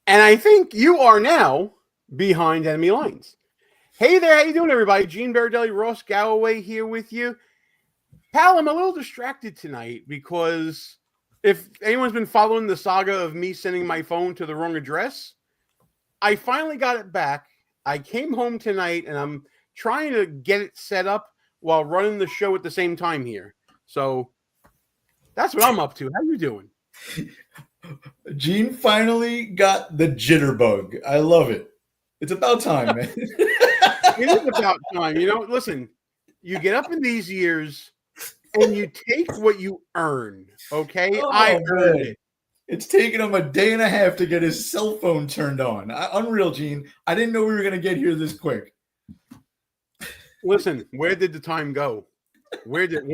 And I think you are now behind enemy lines. Hey there, how you doing, everybody? Berardelli and Ross Galloway here with you. Pal, I'm a little distracted tonight because if anyone's been following the saga of me sending my phone to the wrong address, I finally got it back. I came home tonight and I'm trying to get it set up while running the show at the same time here. So that's what I'm up to. How you doing? Gene finally got the jitterbug. I love it. It's about time, man. It is about time. You know, listen, you get up in these years and you take what you earn, okay? Oh, I earned it. It's taken him a day and a half to get his cell phone turned on. Unreal, Gene. I didn't know we were going to get here this quick. Listen, where did the time go? Where did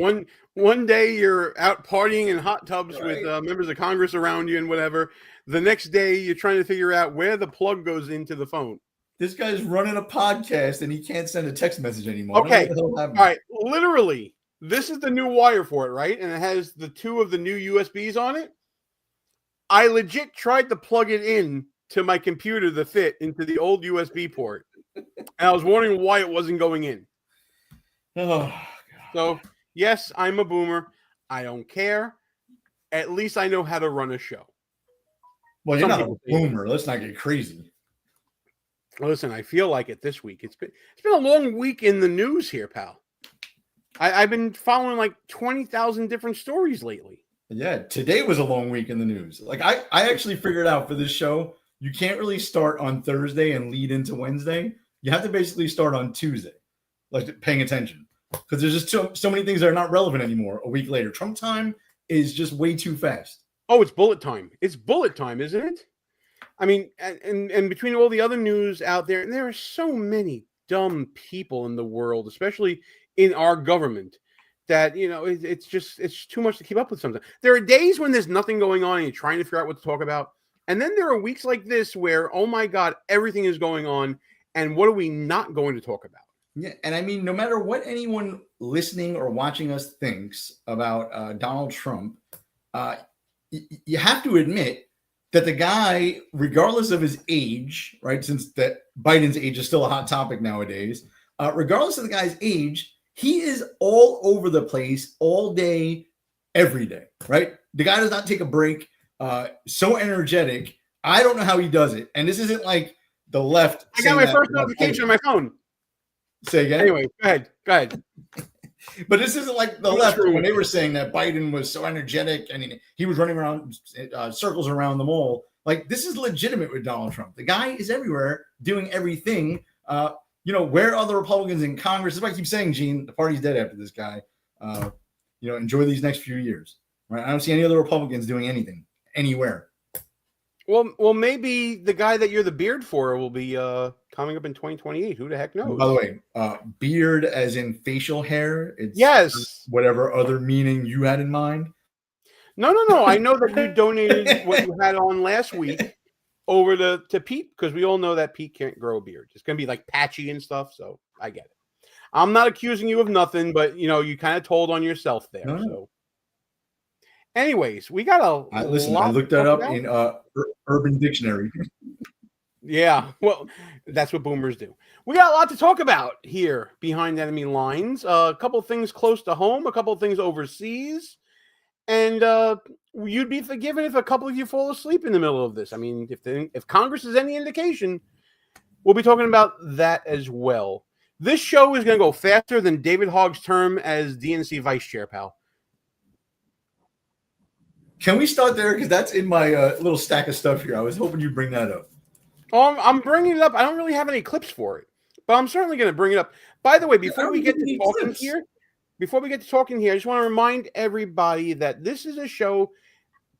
one day you're out partying in hot tubs with members of Congress around you and whatever. The next day you're trying to figure out where the plug goes into the phone. This guy's running a podcast and he can't send a text message anymore. Okay. All right. Literally, this is the new wire for it, right? And it has the two of the new USBs on it. I legit tried to plug it in to my computer to fit into the old USB port. And I was wondering why it wasn't going in. Oh, so, yes, I'm a boomer. I don't care. At least I know how to run a show. Well, you're not a boomer. Let's not get crazy. Listen, I feel like it this week. It's been a long week in the news here, pal. I've been following like 20,000 different stories lately. Yeah, today was a long week in the news. Like I actually figured out for this show, you can't really start on Thursday and lead into Wednesday. You have to basically start on Tuesday, like paying attention. Because there's just so many things that are not relevant anymore a week later. Trump time is just way too fast. Oh, it's bullet time. It's bullet time, isn't it? I mean, and between all the other news out there, and there are so many dumb people in the world, especially in our government, that, you know, it's too much to keep up with sometimes. There are days when there's nothing going on and you're trying to figure out what to talk about. And then there are weeks like this where, oh my God, everything is going on. And what are we not going to talk about? Yeah. And I mean, no matter what anyone listening or watching us thinks about Donald Trump, you have to admit that the guy, regardless of his age, right, since that Biden's age is still a hot topic nowadays, regardless of the guy's age, he is all over the place all day, every day, right? The guy does not take a break. So energetic. I don't know how he does it. And this isn't like the left. I got my first notification on my phone. Say again? Anyway, go ahead. But this isn't like the left when they were saying that Biden was so energetic and he was running around circles around them all. Like, this is legitimate with Donald Trump. The guy is everywhere doing everything. You know, where are the Republicans in Congress? That's why I keep saying, Gene, the party's dead after this guy. You know, enjoy these next few years. Right? I don't see any other Republicans doing anything anywhere. Well, maybe the guy that you're the beard for will be coming up in 2028. Who the heck knows? By the way, beard as in facial hair. It's yes. Whatever other meaning you had in mind. No. I know that you donated what you had on last week over to Pete, because we all know that Pete can't grow a beard. It's going to be like patchy and stuff, so I get it. I'm not accusing you of nothing, but, you know, you kind of told on yourself there. No. So, anyways, we got a listen, I looked that up in Urban Dictionary. Yeah, well, that's what boomers do. We got a lot to talk about here behind enemy lines. A couple things close to home, a couple things overseas. And you'd be forgiven if a couple of you fall asleep in the middle of this. I mean, if Congress is any indication, we'll be talking about that as well. This show is going to go faster than David Hogg's term as DNC vice chair, pal. Can we start there? Because that's in my little stack of stuff here. I was hoping you'd bring that up. Oh, I'm bringing it up. I don't really have any clips for it, but I'm certainly going to bring it up. By the way, before we get to talking here, I just want to remind everybody that this is a show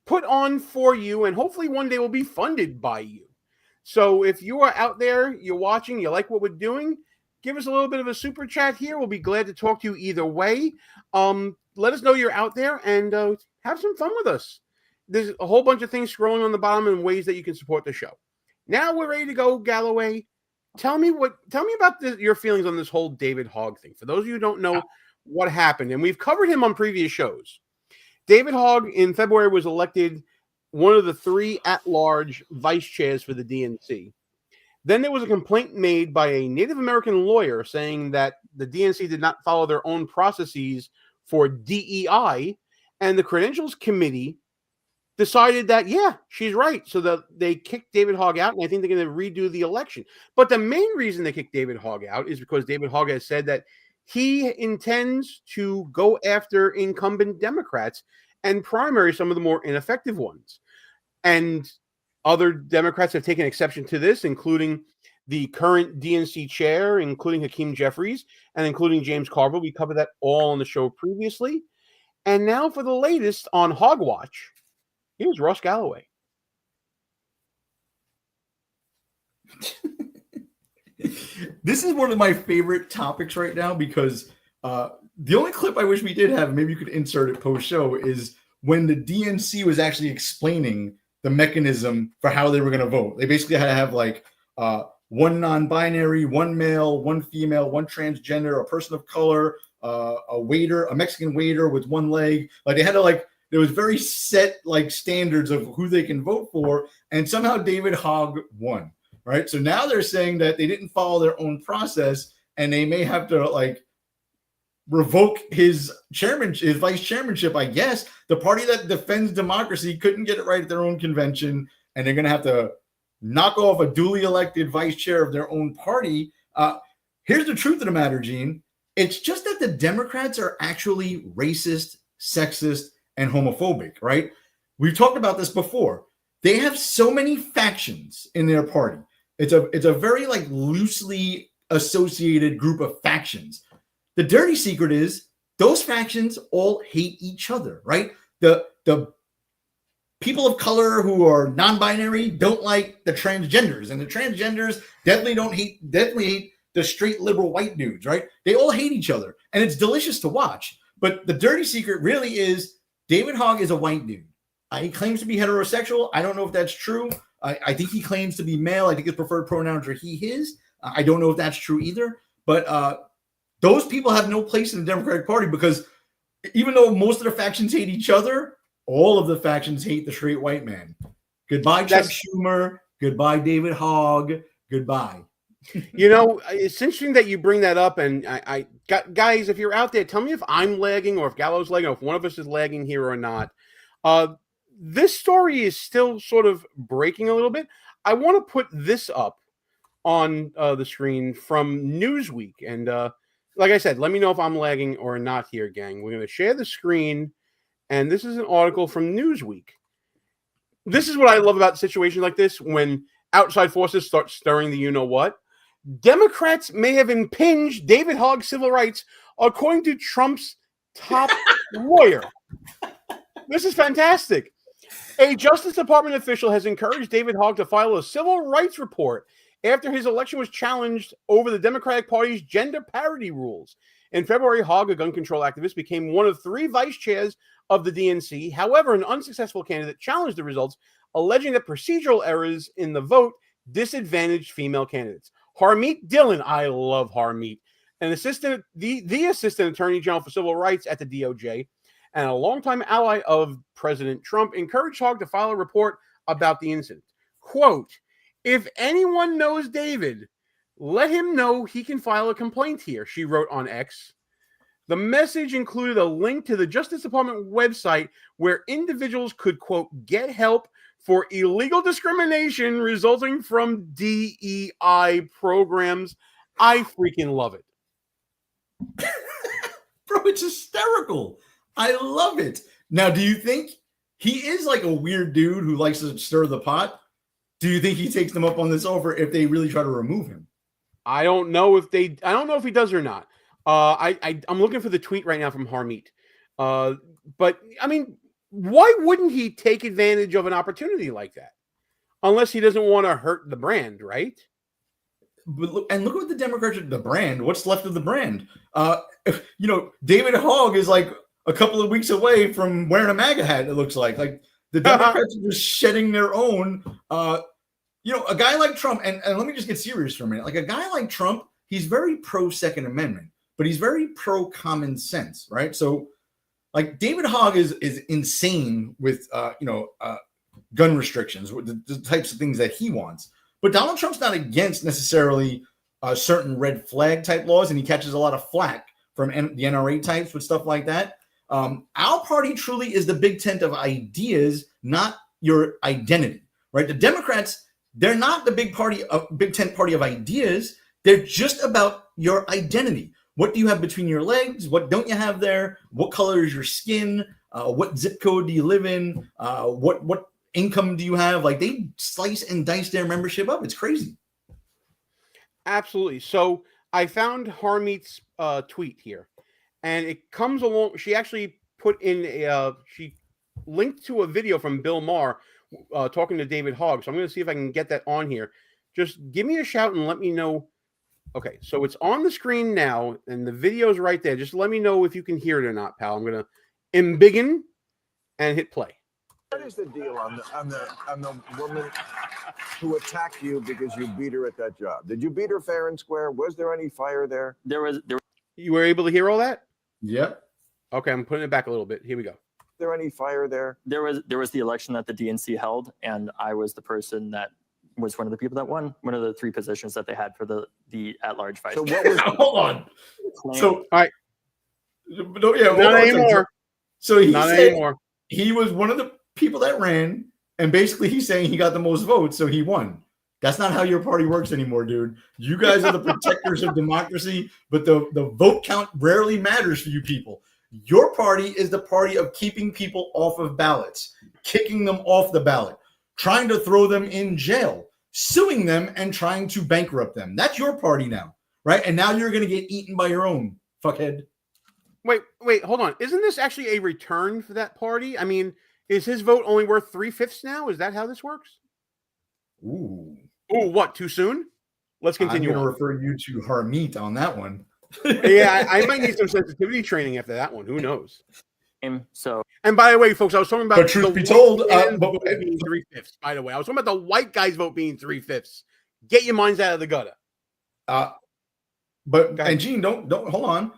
put on for you, and hopefully one day will be funded by you. So if you are out there, you're watching, you like what we're doing, give us a little bit of a super chat here. We'll be glad to talk to you either way. Let us know you're out there and have some fun with us. There's a whole bunch of things scrolling on the bottom and ways that you can support the show. Now we're ready to go, Galloway. Tell me about your feelings on this whole David Hogg thing. For those of you who don't know what happened, and we've covered him on previous shows. David Hogg in February was elected one of the 3 at-large vice chairs for the DNC. Then there was a complaint made by a Native American lawyer saying that the DNC did not follow their own processes for DEI, and the Credentials Committee decided that, yeah, she's right. So that they kicked David Hogg out, and I think they're going to redo the election. But the main reason they kicked David Hogg out is because David Hogg has said that he intends to go after incumbent Democrats and primary some of the more ineffective ones. And other Democrats have taken exception to this, including the current DNC chair, including Hakeem Jeffries, and including James Carville. We covered that all on the show previously. And now for the latest on Hogg Watch, here's Ross Galloway. This is one of my favorite topics right now because the only clip I wish we did have, maybe you could insert it post-show, is when the DNC was actually explaining the mechanism for how they were going to vote. They basically had to have like one non-binary, one male, one female, one transgender, a person of color, a waiter, a Mexican waiter with one leg. Like they had to like, there was very set like standards of who they can vote for, and somehow David Hogg won, right? So now they're saying that they didn't follow their own process, and they may have to like revoke his chairmanship, his vice chairmanship. I guess the party that defends democracy couldn't get it right at their own convention, and they're going to have to knock off a duly elected vice chair of their own party. Here's the truth of the matter, Gene. It's just that the Democrats are actually racist, sexist, and homophobic, right? We've talked about this before. They have so many factions in their party. It's a very like loosely associated group of factions. The dirty secret is those factions all hate each other, right? The people of color who are non-binary don't like the transgenders, and the transgenders definitely hate the straight liberal white dudes, right? They all hate each other, and it's delicious to watch. But the dirty secret really is David Hogg is a white dude. He claims to be heterosexual. I don't know if that's true. I think he claims to be male. I think his preferred pronouns are he, his. I don't know if that's true either. But those people have no place in the Democratic Party because even though most of the factions hate each other, all of the factions hate the straight white man. Goodbye, Chuck Schumer. Goodbye, David Hogg. Goodbye. You know, it's interesting that you bring that up. And guys, if you're out there, tell me if I'm lagging or if Gallo's lagging or if one of us is lagging here or not. This story is still sort of breaking a little bit. I want to put this up on the screen from Newsweek. And like I said, let me know if I'm lagging or not here, gang. We're going to share the screen. And this is an article from Newsweek. This is what I love about situations like this, when outside forces start stirring the you-know-what. Democrats may have impinged David Hogg's civil rights, according to Trump's top lawyer. This is fantastic. A Justice Department official has encouraged David Hogg to file a civil rights report after his election was challenged over the Democratic Party's gender parity rules. In February, Hogg, a gun control activist, became one of 3 vice chairs of the DNC. However, an unsuccessful candidate challenged the results, alleging that procedural errors in the vote disadvantaged female candidates. Harmeet Dillon, I love Harmeet, the assistant attorney general for civil rights at the DOJ, and a longtime ally of President Trump, encouraged Hogg to file a report about the incident. Quote, "If anyone knows David, let him know he can file a complaint here," she wrote on X. The message included a link to the Justice Department website where individuals could, quote, get help for illegal discrimination resulting from DEI programs. I freaking love it. Bro, it's hysterical. I love it. Now, do you think he is like a weird dude who likes to stir the pot? Do you think he takes them up on this offer if they really try to remove him? I don't know if he does or not. I'm looking for the tweet right now from Harmeet. But I mean, why wouldn't he take advantage of an opportunity like that? Unless he doesn't want to hurt the brand, right? But look what the Democrats, the brand, what's left of the brand. David Hogg is like a couple of weeks away from wearing a MAGA hat, it looks like. Like the Democrats are just shedding their own. A guy like Trump, and let me just get serious for a minute. Like a guy like Trump, he's very pro Second Amendment, but he's very pro common sense, right? So like David Hogg is insane with gun restrictions, the types of things that he wants. But Donald Trump's not against necessarily certain red flag type laws, and he catches a lot of flack from the NRA types with stuff like that. Our party truly is the big tent of ideas, not your identity, right? The Democrats, they're not the big tent party of ideas. They're just about your identity. What do you have between your legs? What don't you have there? What color is your skin? What zip code do you live in? What income do you have? Like, they slice and dice their membership up. It's crazy. Absolutely. So I found Harmeet's tweet here, and it comes along. She actually put in she linked to a video from Bill Maher talking to David Hogg. So I'm going to see if I can get that on here. Just give me a shout and let me know. Okay, so it's on the screen now, and the video's right there. Just let me know if you can hear it or not, pal. I'm going to embiggen and hit play. What is the deal on the woman who attacked you because you beat her at that job? Did you beat her fair and square? Was there any fire there? There was. You were able to hear all that? Yep. Okay, I'm putting it back a little bit. Here we go. Was there any fire there? There was the election that the DNC held, and I was the person that was one of the people that won one of the 3 positions that they had for the at-large vice. So what was? Hold on. So all right. No, yeah, Not anymore. So he Not said anymore. he was one of the people that ran, and basically he's saying he got the most votes, so he won. That's not how your party works anymore, dude. You guys are the protectors of democracy, but the vote count rarely matters for you people. Your party is the party of keeping people off of ballots, kicking them off the ballot, trying to throw them in jail, suing them, and trying to bankrupt them. That's your party now, right? And now you're going to get eaten by your own, fuckhead. Wait, hold on. Isn't this actually a return for that party? I mean, is his vote only worth 3/5 now? Is that how this works? Ooh. Oh, what? Too soon? Let's continue. I'm going to refer you to Harmeet on that one. Yeah, I might need some sensitivity training after that one. Who knows? So, and by the way, folks, I was talking about. But truth be told, vote being 3/5. By the way, I was talking about the white guy's vote being 3/5. Get your minds out of the gutter. But and Gene, don't hold on.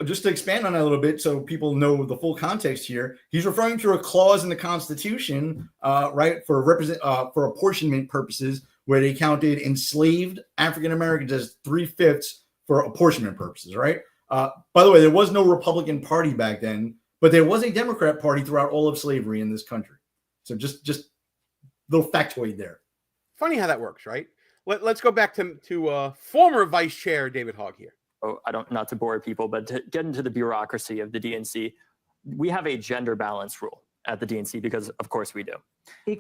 Just to expand on that a little bit, so people know the full context here. He's referring to a clause in the Constitution, right, for apportionment purposes, where they counted enslaved African Americans as 3/5 for apportionment purposes, right? By the way, there was no Republican Party back then, but there was a Democrat Party throughout all of slavery in this country. So just little factoid there. Funny how that works, right? Let's go back to former Vice Chair David Hogg here. Oh, not to bore people, but to get into the bureaucracy of the DNC, we have a gender balance rule at the DNC because, of course, we do. Did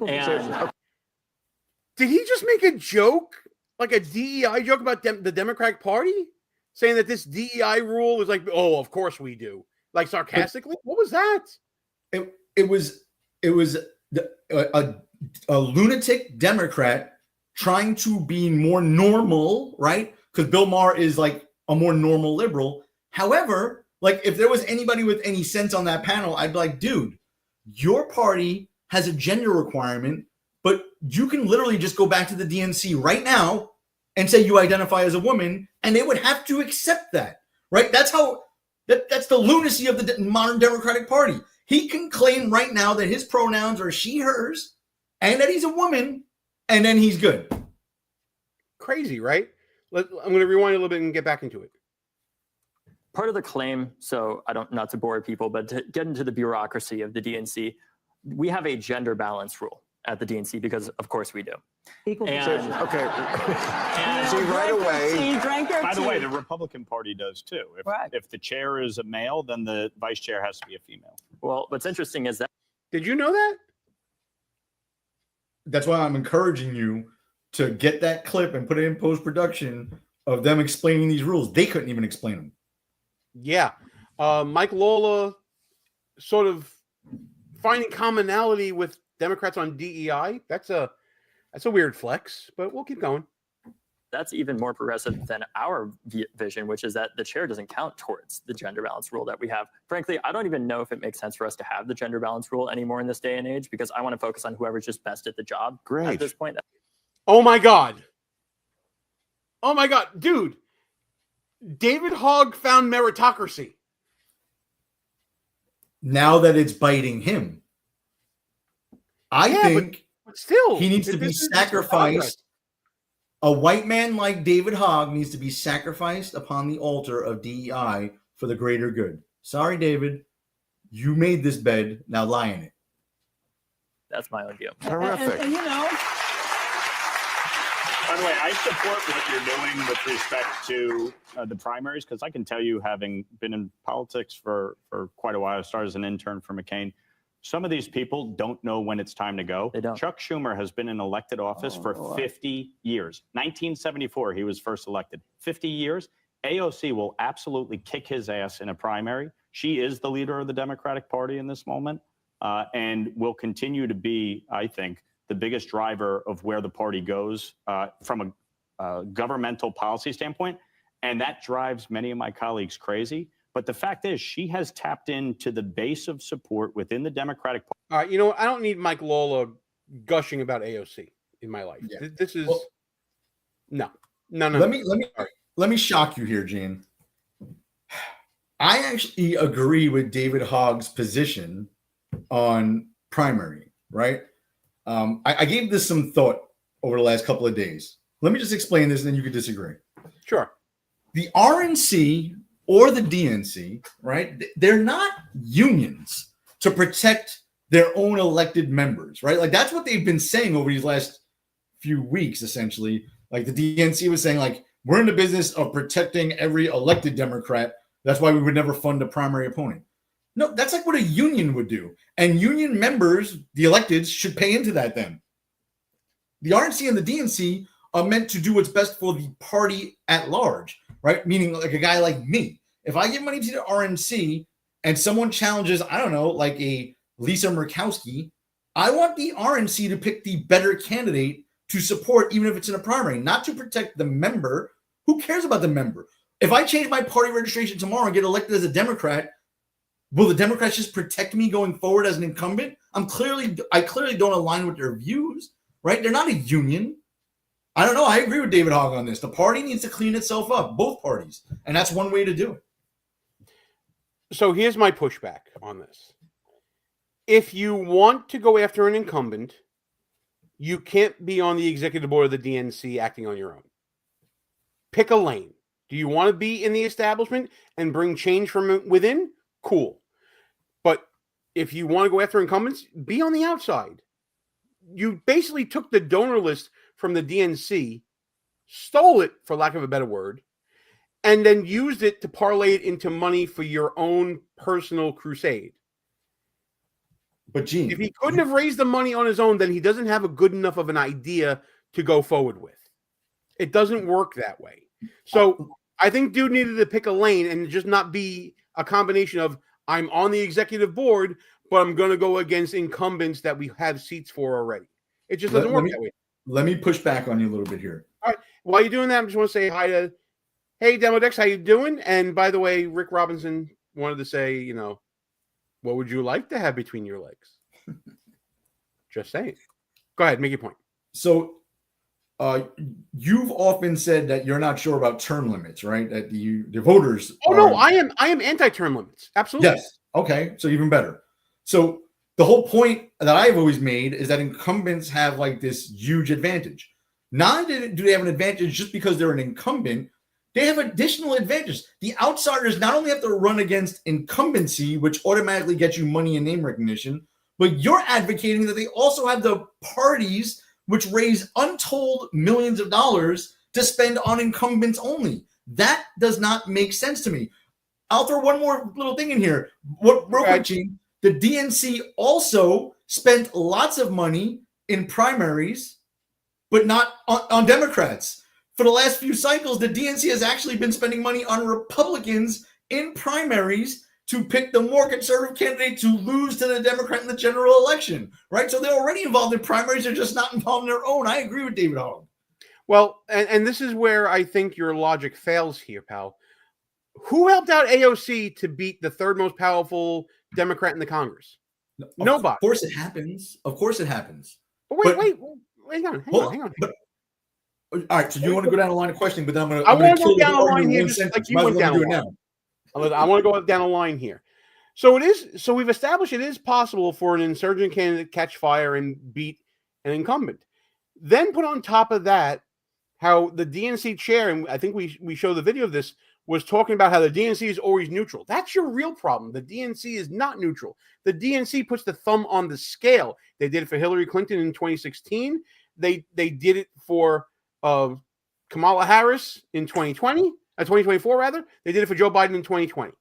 he just make a joke, like a DEI joke about the Democratic Party, saying that this DEI rule is like, oh, of course we do, like sarcastically? What was that? It was a lunatic Democrat trying to be more normal, right? Because Bill Maher is like a more normal liberal. However, like, if there was anybody with any sense on that panel, I'd be like, dude, your party has a gender requirement, but you can literally just go back to the DNC right now and say you identify as a woman, and they would have to accept that, right? That's the lunacy of the modern Democratic Party. He can claim right now that his pronouns are she, hers, and that he's a woman, and then he's good. Crazy, right? I'm going to rewind a little bit and get back into it. Part of the claim, so not to bore people, but to get into the bureaucracy of the DNC, we have a gender balance rule at the DNC because, of course, we do. Okay. See, right away. By the way, the Republican Party does too. If the chair is a male, then the vice chair has to be a female. Well, what's interesting is that. Did you know that? That's why I'm encouraging you to get that clip and put it in post-production of them explaining these rules. They couldn't even explain them. Yeah. Mike Lola sort of finding commonality with Democrats on DEI. That's a weird flex, but we'll keep going. That's even more progressive than our vision, which is that the chair doesn't count towards the gender balance rule that we have. Frankly, I don't even know if it makes sense for us to have the gender balance rule anymore in this day and age, because I want to focus on whoever's just best at the job. Great. At this point. Oh my God, dude. David Hogg found meritocracy. Now that it's biting him. I think but still, he needs to be sacrificed. A white man like David Hogg needs to be sacrificed upon the altar of DEI for the greater good. Sorry, David. You made this bed. Now lie in it. That's my own view. Terrific. And, you know, by the way, I support what you're doing with respect to the primaries, because I can tell you, having been in politics for quite a while, I started as an intern for McCain. Some of these people don't know when it's time to go. They don't. Chuck Schumer has been in elected office for 50 years. 1974, he was first elected. 50 years. AOC will absolutely kick his ass in a primary. She is the leader of the Democratic Party in this moment, and will continue to be, I think, the biggest driver of where the party goes from a governmental policy standpoint. And that drives many of my colleagues crazy. But the fact is, she has tapped into the base of support within the Democratic Party. All right, you know what? I don't need Mike Lawler gushing about AOC in my life. Yeah. This is no. Let me shock you here, Gene. I actually agree with David Hogg's position on primary, right? I gave this some thought over the last couple of days. Let me just explain this, and then you can disagree. Sure. The RNC or the DNC, right? They're not unions to protect their own elected members, right? Like that's what they've been saying over these last few weeks, essentially. Like the DNC was saying, like, we're in the business of protecting every elected Democrat. That's why we would never fund a primary opponent. No, that's like what a union would do. And union members, the electeds, should pay into that then. The RNC and the DNC are meant to do what's best for the party at large, right? Meaning like a guy like me. If I give money to the RNC and someone challenges, I don't know, like a Lisa Murkowski, I want the RNC to pick the better candidate to support, even if it's in a primary, not to protect the member. Who cares about the member? If I change my party registration tomorrow and get elected as a Democrat, will the Democrats just protect me going forward as an incumbent? I clearly don't align with their views, right? They're not a union. I don't know. I agree with David Hogg on this. The party needs to clean itself up, both parties. And that's one way to do it. So here's my pushback on this. If you want to go after an incumbent, you can't be on the executive board of the DNC acting on your own. Pick a lane. Do you want to be in the establishment and bring change from within? Cool. But if you want to go after incumbents, be on the outside. You basically took the donor list from the DNC, stole it, for lack of a better word, and then used it to parlay it into money for your own personal crusade. But Gene, if he couldn't have raised the money on his own, then he doesn't have a good enough of an idea to go forward with. It doesn't work that way. So I think dude needed to pick a lane and just not be a combination of I'm on the executive board, but I'm going to go against incumbents that we have seats for already. It just doesn't work that way. Let me push back on you a little bit here. All right. While you're doing that, I just want to say hi to, hey, Demodex, how you doing? And by the way, Rick Robinson wanted to say, you know, what would you like to have between your legs? Just saying. Go ahead, make your point. So you've often said that you're not sure about term limits, right? That the voters. Oh, no, I am anti-term limits. Absolutely. Yes. Okay. So even better. So the whole point that I've always made is that incumbents have like this huge advantage. Not only do they have an advantage just because they're an incumbent, they have additional advantages. The outsiders not only have to run against incumbency, which automatically gets you money and name recognition, but you're advocating that they also have the parties which raise untold millions of dollars to spend on incumbents only. That does not make sense to me. I'll throw one more little thing in here. Real quick, Gene. The DNC also spent lots of money in primaries, but not on Democrats. For the last few cycles, the DNC has actually been spending money on Republicans in primaries to pick the more conservative candidate to lose to the Democrat in the general election, right? So they're already involved in primaries. They're just not involved in their own. I agree with David Hogg. Well, and this is where I think your logic fails here, pal. Who helped out AOC to beat the third most powerful Democrat in the Congress? Nobody. Of course it happens. Of course it happens. But wait, hang on. But, all right, so you want to go down the line of questioning, but then I want to go down the line here just like you went down the line. I want to go down the line here. So it is. So we've established it is possible for an insurgent candidate to catch fire and beat an incumbent. Then put on top of that how the DNC chair, and I think we show the video of this, was talking about how the DNC is always neutral. That's your real problem. The DNC is not neutral. The DNC puts the thumb on the scale. They did it for Hillary Clinton in 2016. They did it for Kamala Harris in 2024 rather. They did it for Joe Biden in 2020.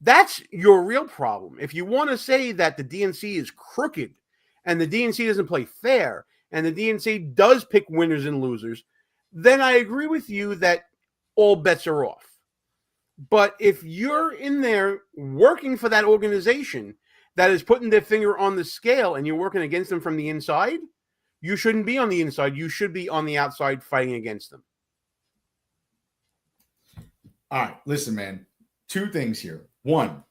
That's your real problem. If you want to say that the DNC is crooked and the DNC doesn't play fair and the DNC does pick winners and losers, then I agree with you that all bets are off. But if you're in there working for that organization that is putting their finger on the scale and you're working against them from the inside, you shouldn't be on the inside. You should be on the outside fighting against them. All right, listen, man. Two things here. One,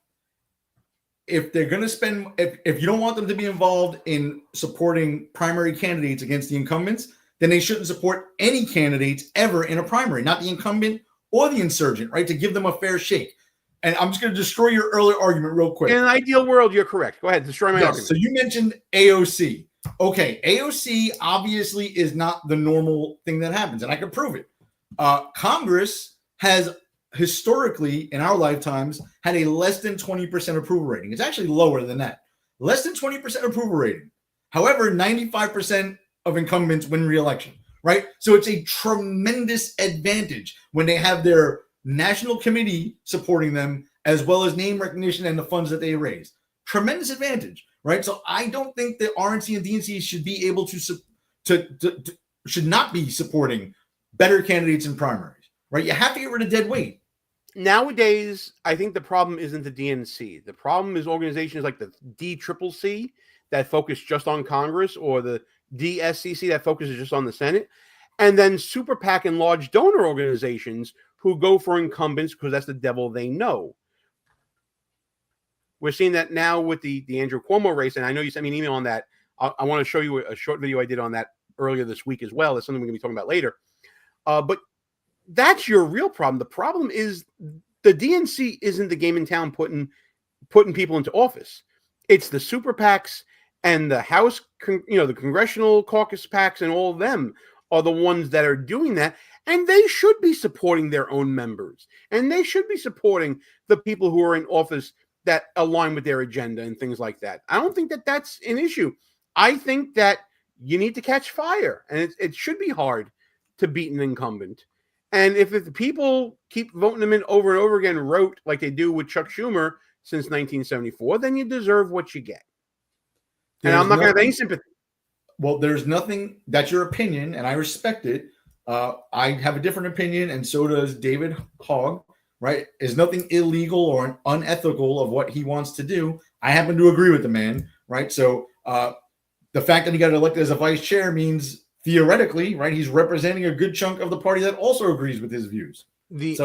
if they're going to spend, if you don't want them to be involved in supporting primary candidates against the incumbents, then they shouldn't support any candidates ever in a primary, not the incumbent or the insurgent, right? To give them a fair shake. And I'm just going to destroy your earlier argument real quick. In an ideal world, you're correct. Go ahead, destroy my argument. So you mentioned AOC. Okay, AOC obviously is not the normal thing that happens, and I can prove it. Congress has historically, in our lifetimes, had a less than 20% approval rating. It's actually lower than that. Less than 20% approval rating. However, 95% of incumbents win re-election, right? So it's a tremendous advantage when they have their national committee supporting them, as well as name recognition and the funds that they raise. Tremendous advantage, right? So I don't think that RNC and DNC should be able to should not be supporting better candidates in primaries, right? You have to get rid of dead weight. Nowadays, I think the problem isn't the DNC. The problem is organizations like the DCCC that focus just on Congress, or the DSCC that focuses just on the Senate, and then super PAC and large donor organizations who go for incumbents because that's the devil they know. We're seeing that now with the Andrew Cuomo race, and I know you sent me an email on that. I want to show you a short video I did on that earlier this week as well. That's something we're going to be talking about later. But that's your real problem. The problem is the DNC isn't the game in town putting people into office. It's the super PACs and the House, the congressional caucus PACs, and all of them are the ones that are doing that. And they should be supporting their own members. And they should be supporting the people who are in office that align with their agenda and things like that. I don't think that that's an issue. I think that you need to catch fire. And it should be hard to beat an incumbent. And if the people keep voting them in over and over again, rote like they do with Chuck Schumer since 1974, then you deserve what you get. And I'm not going to have any sympathy. Well, there's nothing. That's your opinion, and I respect it. I have a different opinion, and so does David Hogg, right? There's nothing illegal or unethical of what he wants to do. I happen to agree with the man, right? So the fact that he got elected as a vice chair means theoretically, right, he's representing a good chunk of the party that also agrees with his views. The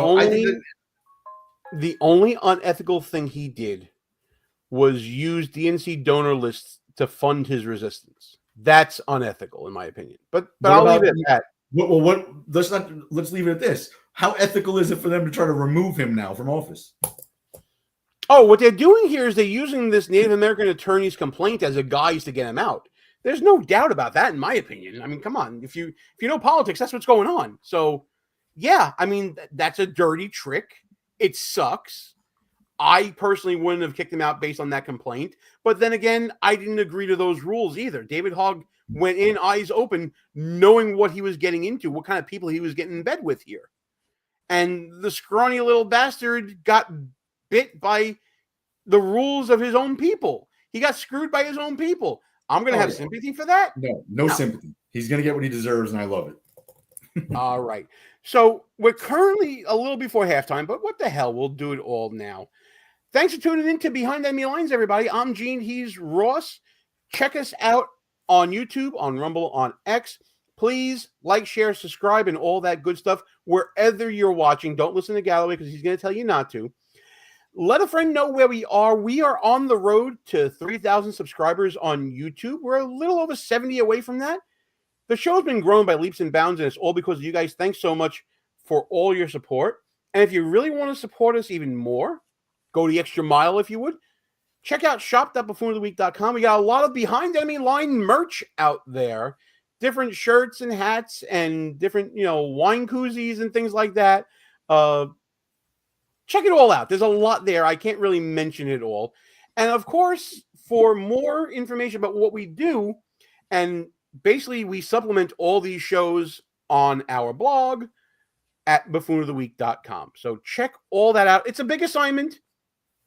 only unethical thing he did was use DNC donor lists to fund his resistance. That's unethical, in my opinion. But I'll leave it at that. Well, let's leave it at this. How ethical is it for them to try to remove him now from office? Oh, what they're doing here is they're using this Native American attorney's complaint as a guise to get him out. There's no doubt about that, in my opinion. I mean, come on. If you know politics, that's what's going on. So, yeah, I mean, that's a dirty trick. It sucks. I personally wouldn't have kicked him out based on that complaint. But then again, I didn't agree to those rules either. David Hogg went in eyes open, knowing what he was getting into, what kind of people he was getting in bed with here. And the scrawny little bastard got bit by the rules of his own people. He got screwed by his own people. I'm going to have sympathy for that? No sympathy. He's going to get what he deserves, and I love it. All right. So we're currently a little before halftime, but what the hell? We'll do it all now. Thanks for tuning in to Behind Enemy Lines, everybody. I'm Gene. He's Ross. Check us out on YouTube, on Rumble, on X. Please like, share, subscribe, and all that good stuff wherever you're watching. Don't listen to Galloway because he's going to tell you not to. Let a friend know where we are. We are on the road to 3,000 subscribers on YouTube. We're a little over 70 away from that. The show's been growing by leaps and bounds, and it's all because of you guys. Thanks so much for all your support. And if you really want to support us even more, go the extra mile if you would. check out shop.buffoonoftheweek.com. We got a lot of behind enemy line merch out there. Different shirts and hats and different, wine koozies and things like that. Check it all out. There's a lot there. I can't really mention it all. And of course, for more information about what we do, and basically we supplement all these shows on our blog at buffoonoftheweek.com. So check all that out. It's a big assignment.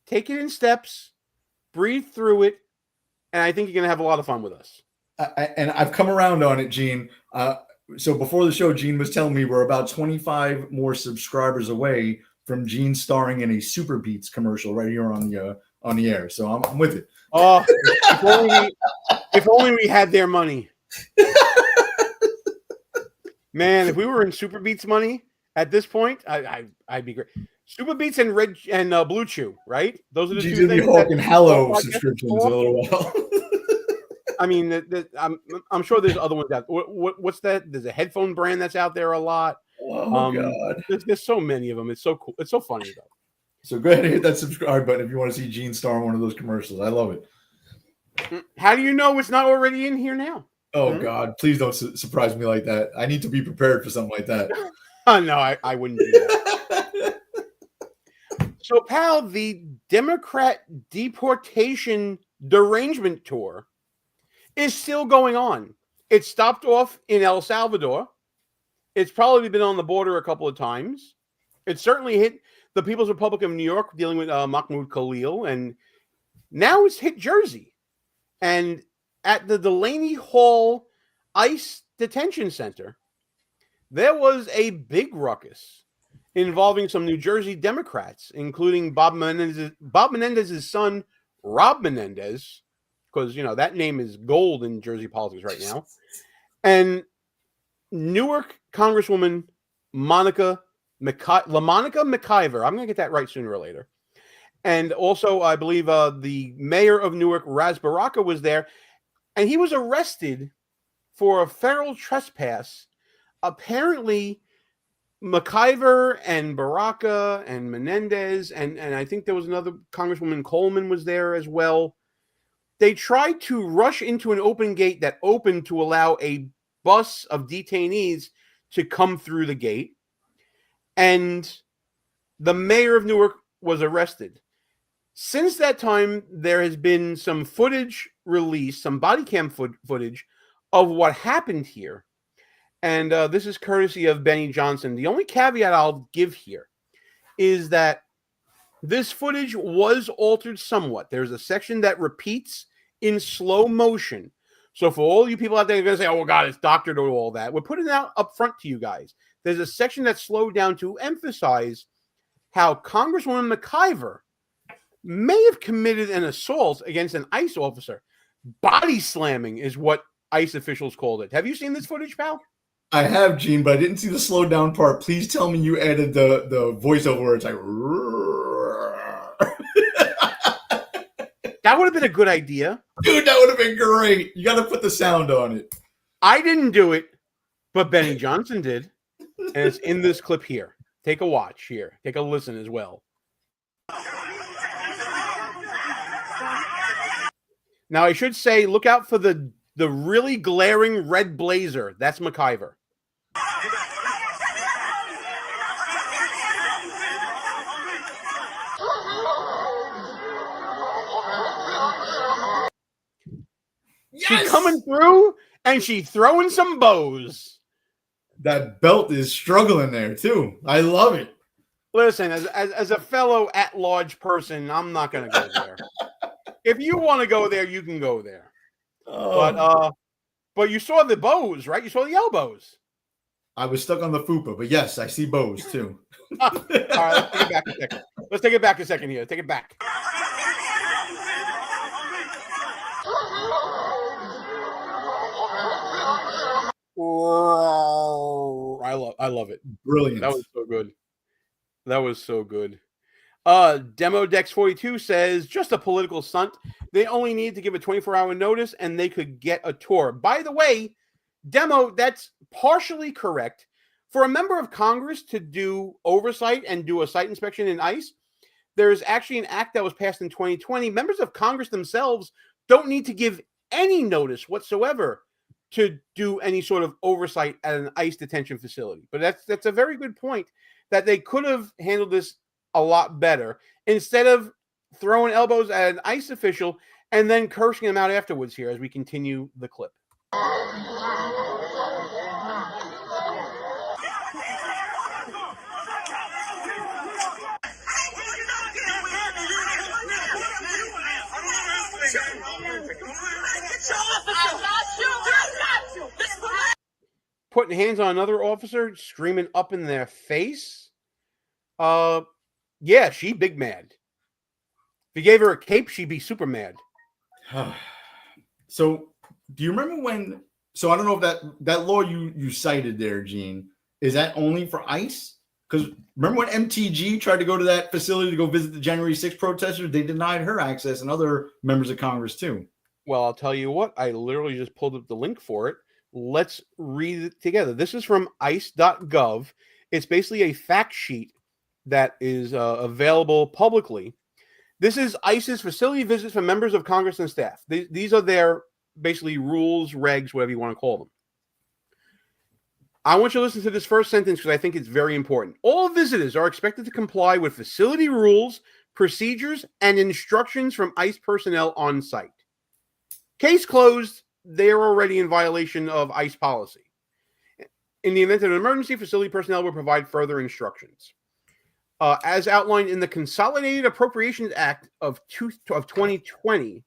Take it in steps, breathe through it, and I think you're going to have a lot of fun with us. And I've come around on it, Gene. So before the show, Gene was telling me we're about 25 more subscribers away from Gene starring in a Super Beats commercial right here on the air. So I'm with it. Oh, if only we had their money. Man, if we were in Super Beats money at this point, I'd be great. Super Beats and Red and Blue Chew, right? Those are the two things. Hogg and Hallow subscriptions in a little while. I mean, I'm sure there's other ones out. What's that? There's a headphone brand that's out there a lot. Oh God, there's so many of them. It's so cool. It's so funny though. So go ahead and hit that subscribe button if you want to see Gene star in one of those commercials. I love it. How do you know it's not already in here now? Oh God, please don't surprise me like that. I need to be prepared for something like that. No, I wouldn't do that. So, pal, the Democrat Deportation Derangement Tour is still going on. It stopped off in El Salvador. It's probably been on the border a couple of times. It certainly hit the People's Republic of New York, dealing with Mahmoud Khalil, and now it's hit Jersey. And at the Delaney Hall ICE Detention Center, there was a big ruckus involving some New Jersey Democrats, including Bob Menendez's son, Rob Menendez, because, that name is gold in Jersey politics right now, and Newark Congresswoman LaMonica McIver. I'm going to get that right sooner or later. And also, I believe the mayor of Newark, Raz Baraka, was there, and he was arrested for a federal trespass. Apparently, McIver and Baraka and Menendez, and I think there was another Congresswoman Coleman was there as well. They tried to rush into an open gate that opened to allow a bus of detainees to come through the gate. And the mayor of Newark was arrested. Since that time, there has been some footage released, some body cam footage of what happened here. And this is courtesy of Benny Johnson. The only caveat I'll give here is that this footage was altered somewhat. There's a section that repeats in slow motion. So for all you people out there, you're going to say, oh, well, God, it's doctored or all that. We're putting it out up front to you guys. There's a section that's slowed down to emphasize how Congresswoman McIver may have committed an assault against an ICE officer. Body slamming is what ICE officials called it. Have you seen this footage, pal? I have, Gene, but I didn't see the slowed down part. Please tell me you added the voiceover where it's like... That would have been a good idea. Dude, that would have been great. You got to put the sound on it. I didn't do it, but Benny Johnson did. And it's in this clip here. Take a watch here. Take a listen as well. Now, I should say, look out for the really glaring red blazer. That's McIver. Yes! She's coming through, and she's throwing some bows. That belt is struggling there, too. I love it. Listen, as a fellow at-large person, I'm not going to go there. If you want to go there, you can go there. Oh. But you saw the bows, right? You saw the elbows. I was stuck on the fupa, but yes, I see bows, too. All right, let's take it back a second. Let's take it back a second here. Take it back. I love it. Brilliant. That was so good. That was so good. Demodex42 says, just a political stunt. They only need to give a 24-hour notice and they could get a tour. By the way, Demo, that's partially correct. For a member of Congress to do oversight and do a site inspection in ICE, there is actually an act that was passed in 2020. Members of Congress themselves don't need to give any notice whatsoever to do any sort of oversight at an ICE detention facility. But that's a very good point, that they could have handled this a lot better instead of throwing elbows at an ICE official and then cursing him out afterwards here as we continue the clip. Putting hands on another officer, screaming up in their face. Yeah, she big mad. If you gave her a cape, she'd be super mad. So, do you remember when? So, I don't know if that law you cited there, Gene, is that only for ICE? Because remember when MTG tried to go to that facility to go visit the January 6th protesters? They denied her access and other members of Congress too. Well, I'll tell you what. I literally just pulled up the link for it. Let's read it together. This is from ice.gov. It's basically a fact sheet that is available publicly. This is ICE's facility visits for members of Congress and staff. These are their basically rules, regs, whatever you want to call them. I want you to listen to this first sentence because I think it's very important. All visitors are expected to comply with facility rules, procedures, and instructions from ICE personnel on site. Case closed. They are already in violation of ICE policy. In the event of an emergency, facility personnel will provide further instructions. As outlined in the Consolidated Appropriations Act of 2020,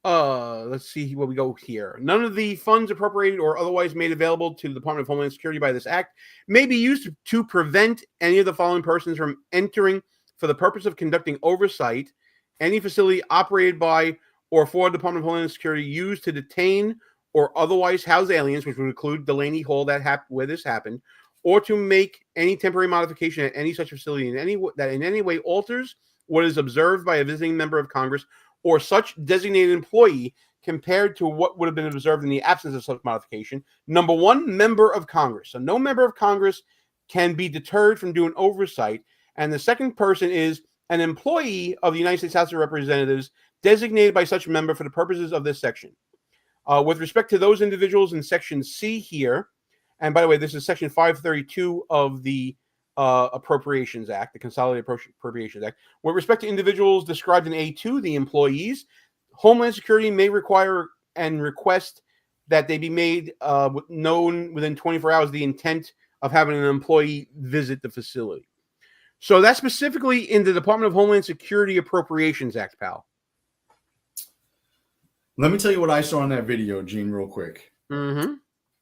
let's see where we go here. None of the funds appropriated or otherwise made available to the Department of Homeland Security by this act may be used to prevent any of the following persons from entering for the purpose of conducting oversight any facility operated by or for the Department of Homeland Security used to detain or otherwise house aliens, which would include Delaney Hall where this happened, or to make any temporary modification at any such facility that in any way alters what is observed by a visiting member of Congress or such designated employee compared to what would have been observed in the absence of such modification. Number one, member of Congress. So no member of Congress can be deterred from doing oversight. And the second person is an employee of the United States House of Representatives designated by such member for the purposes of this section. With respect to those individuals in Section C here, and by the way, this is Section 532 of the Appropriations Act, the Consolidated Appropriations Act. With respect to individuals described in A2, the employees, Homeland Security may require and request that they be made known within 24 hours the intent of having an employee visit the facility. So that's specifically in the Department of Homeland Security Appropriations Act, pal. Let me tell you what I saw in that video, Gene, real quick. Mm-hmm.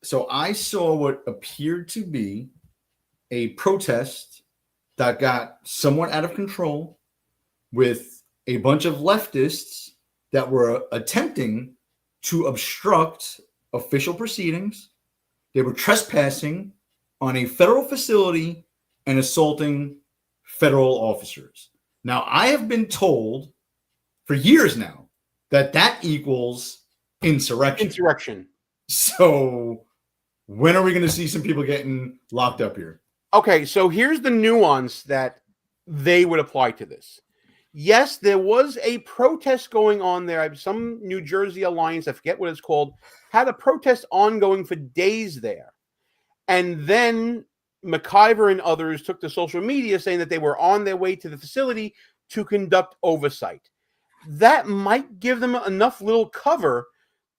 So I saw what appeared to be a protest that got somewhat out of control with a bunch of leftists that were attempting to obstruct official proceedings. They were trespassing on a federal facility and assaulting federal officers. Now, I have been told for years now that equals insurrection. Insurrection. So when are we going to see some people getting locked up here? Okay, so here's the nuance that they would apply to this. Yes, there was a protest going on there. Some New Jersey alliance, I forget what it's called, had a protest ongoing for days there. And then McIver and others took to social media saying that they were on their way to the facility to conduct oversight. That might give them enough little cover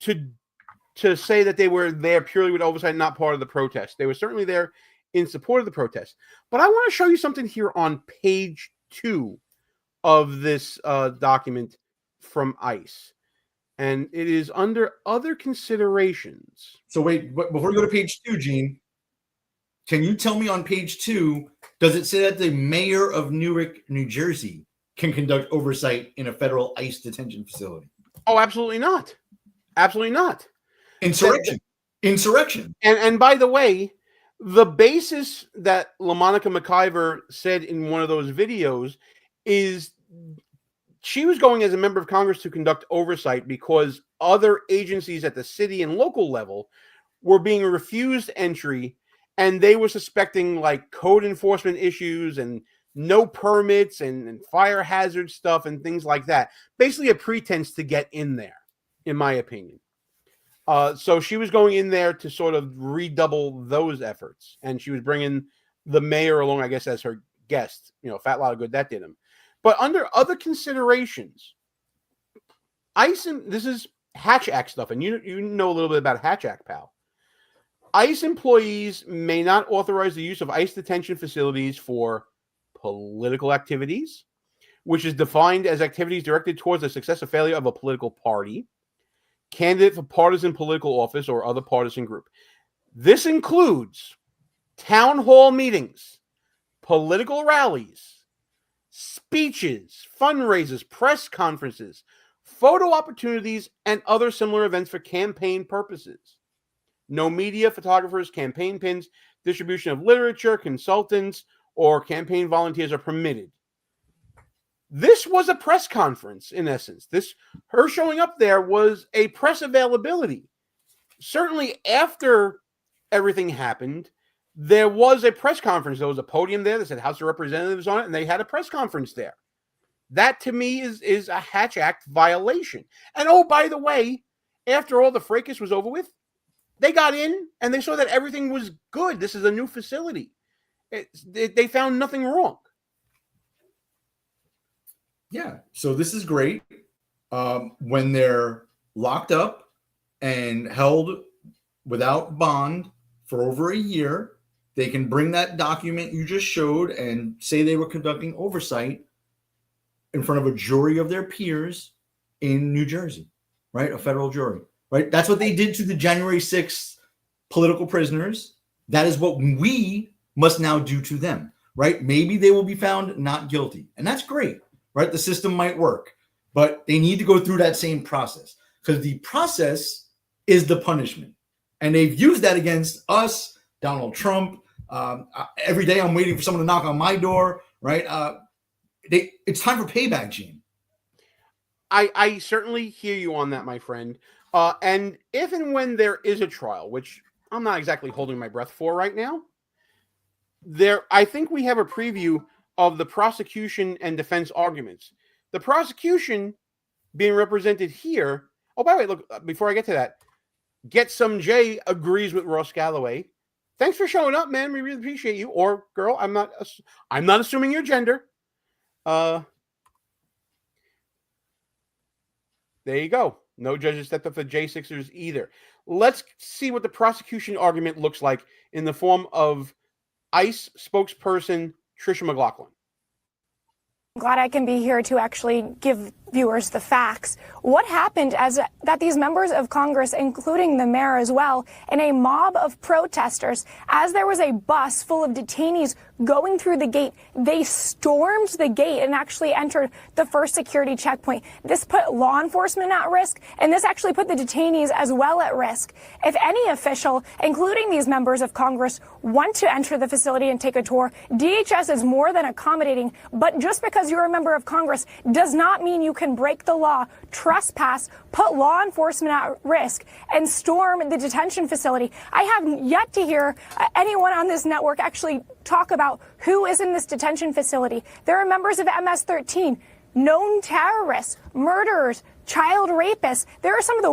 to say that they were there purely with oversight, not part of the protest. They were certainly there in support of the protest. But I want to show you something here on page 2 of this document from ICE. And it is under other considerations. So wait, before we go to page 2, Gene, can you tell me on page 2, does it say that the mayor of Newark, New Jersey can conduct oversight in a federal ICE detention facility? Oh, absolutely not. Absolutely not. Insurrection. And by the way, the basis that LaMonica McIver said in one of those videos is she was going as a member of Congress to conduct oversight because other agencies at the city and local level were being refused entry, and they were suspecting like code enforcement issues and no permits and fire hazard stuff and things like that. Basically a pretense to get in there, in my opinion. So she was going in there to sort of redouble those efforts. And she was bringing the mayor along, I guess, as her guest. Fat lot of good that did him. But under other considerations, ICE, this is Hatch Act stuff, and you know a little bit about Hatch Act, pal. ICE employees may not authorize the use of ICE detention facilities for political activities, which is defined as activities directed towards the success or failure of a political party, candidate for partisan political office, or other partisan group. This includes town hall meetings, political rallies, speeches, fundraisers, press conferences, photo opportunities, and other similar events for campaign purposes. No media, photographers, campaign pins, distribution of literature, consultants, or campaign volunteers are permitted. This was a press conference, in essence. Her showing up there was a press availability. Certainly after everything happened, there was a press conference. There was a podium there that said House of Representatives on it, and they had a press conference there. That, to me, is a Hatch Act violation. And, oh, by the way, after all the fracas was over with, they got in and they saw that everything was good. This is a new facility. They found nothing wrong. Yeah, so this is great. When they're locked up and held without bond for over a year, they can bring that document you just showed and say they were conducting oversight in front of a jury of their peers in New Jersey, right? A federal jury, right? That's what they did to the January 6th political prisoners. That is what we must now do to them, right? Maybe they will be found not guilty, and that's great, right? The system might work, but they need to go through that same process, because the process is the punishment. And they've used that against us, Donald Trump. Every day I'm waiting for someone to knock on my door, right? It's time for payback, Gene. I certainly hear you on that, my friend. And if and when there is a trial, which I'm not exactly holding my breath for right now, I think we have a preview of the prosecution and defense arguments. The prosecution being represented here. Oh, by the way, look, before I get to that, Get Some J agrees with Ross Galloway. Thanks for showing up, man. We really appreciate you. Or girl, I'm not assuming your gender. There you go. No judges stepped up for J6ers either. Let's see what the prosecution argument looks like in the form of ICE spokesperson Tricia McLaughlin. I'm glad I can be here to actually give viewers the facts. What happened that these members of Congress, including the mayor as well, and a mob of protesters, as there was a bus full of detainees going through the gate, they stormed the gate and actually entered the first security checkpoint. This put law enforcement at risk, and this actually put the detainees as well at risk. If any official, including these members of Congress, want to enter the facility and take a tour, DHS is more than accommodating. But just because you're a member of Congress does not mean you can break the law, trespass, put law enforcement at risk, and storm the detention facility. I have yet to hear anyone on this network actually talk about who is in this detention facility. There are members of MS-13, known terrorists, murderers, child rapists. There are some of the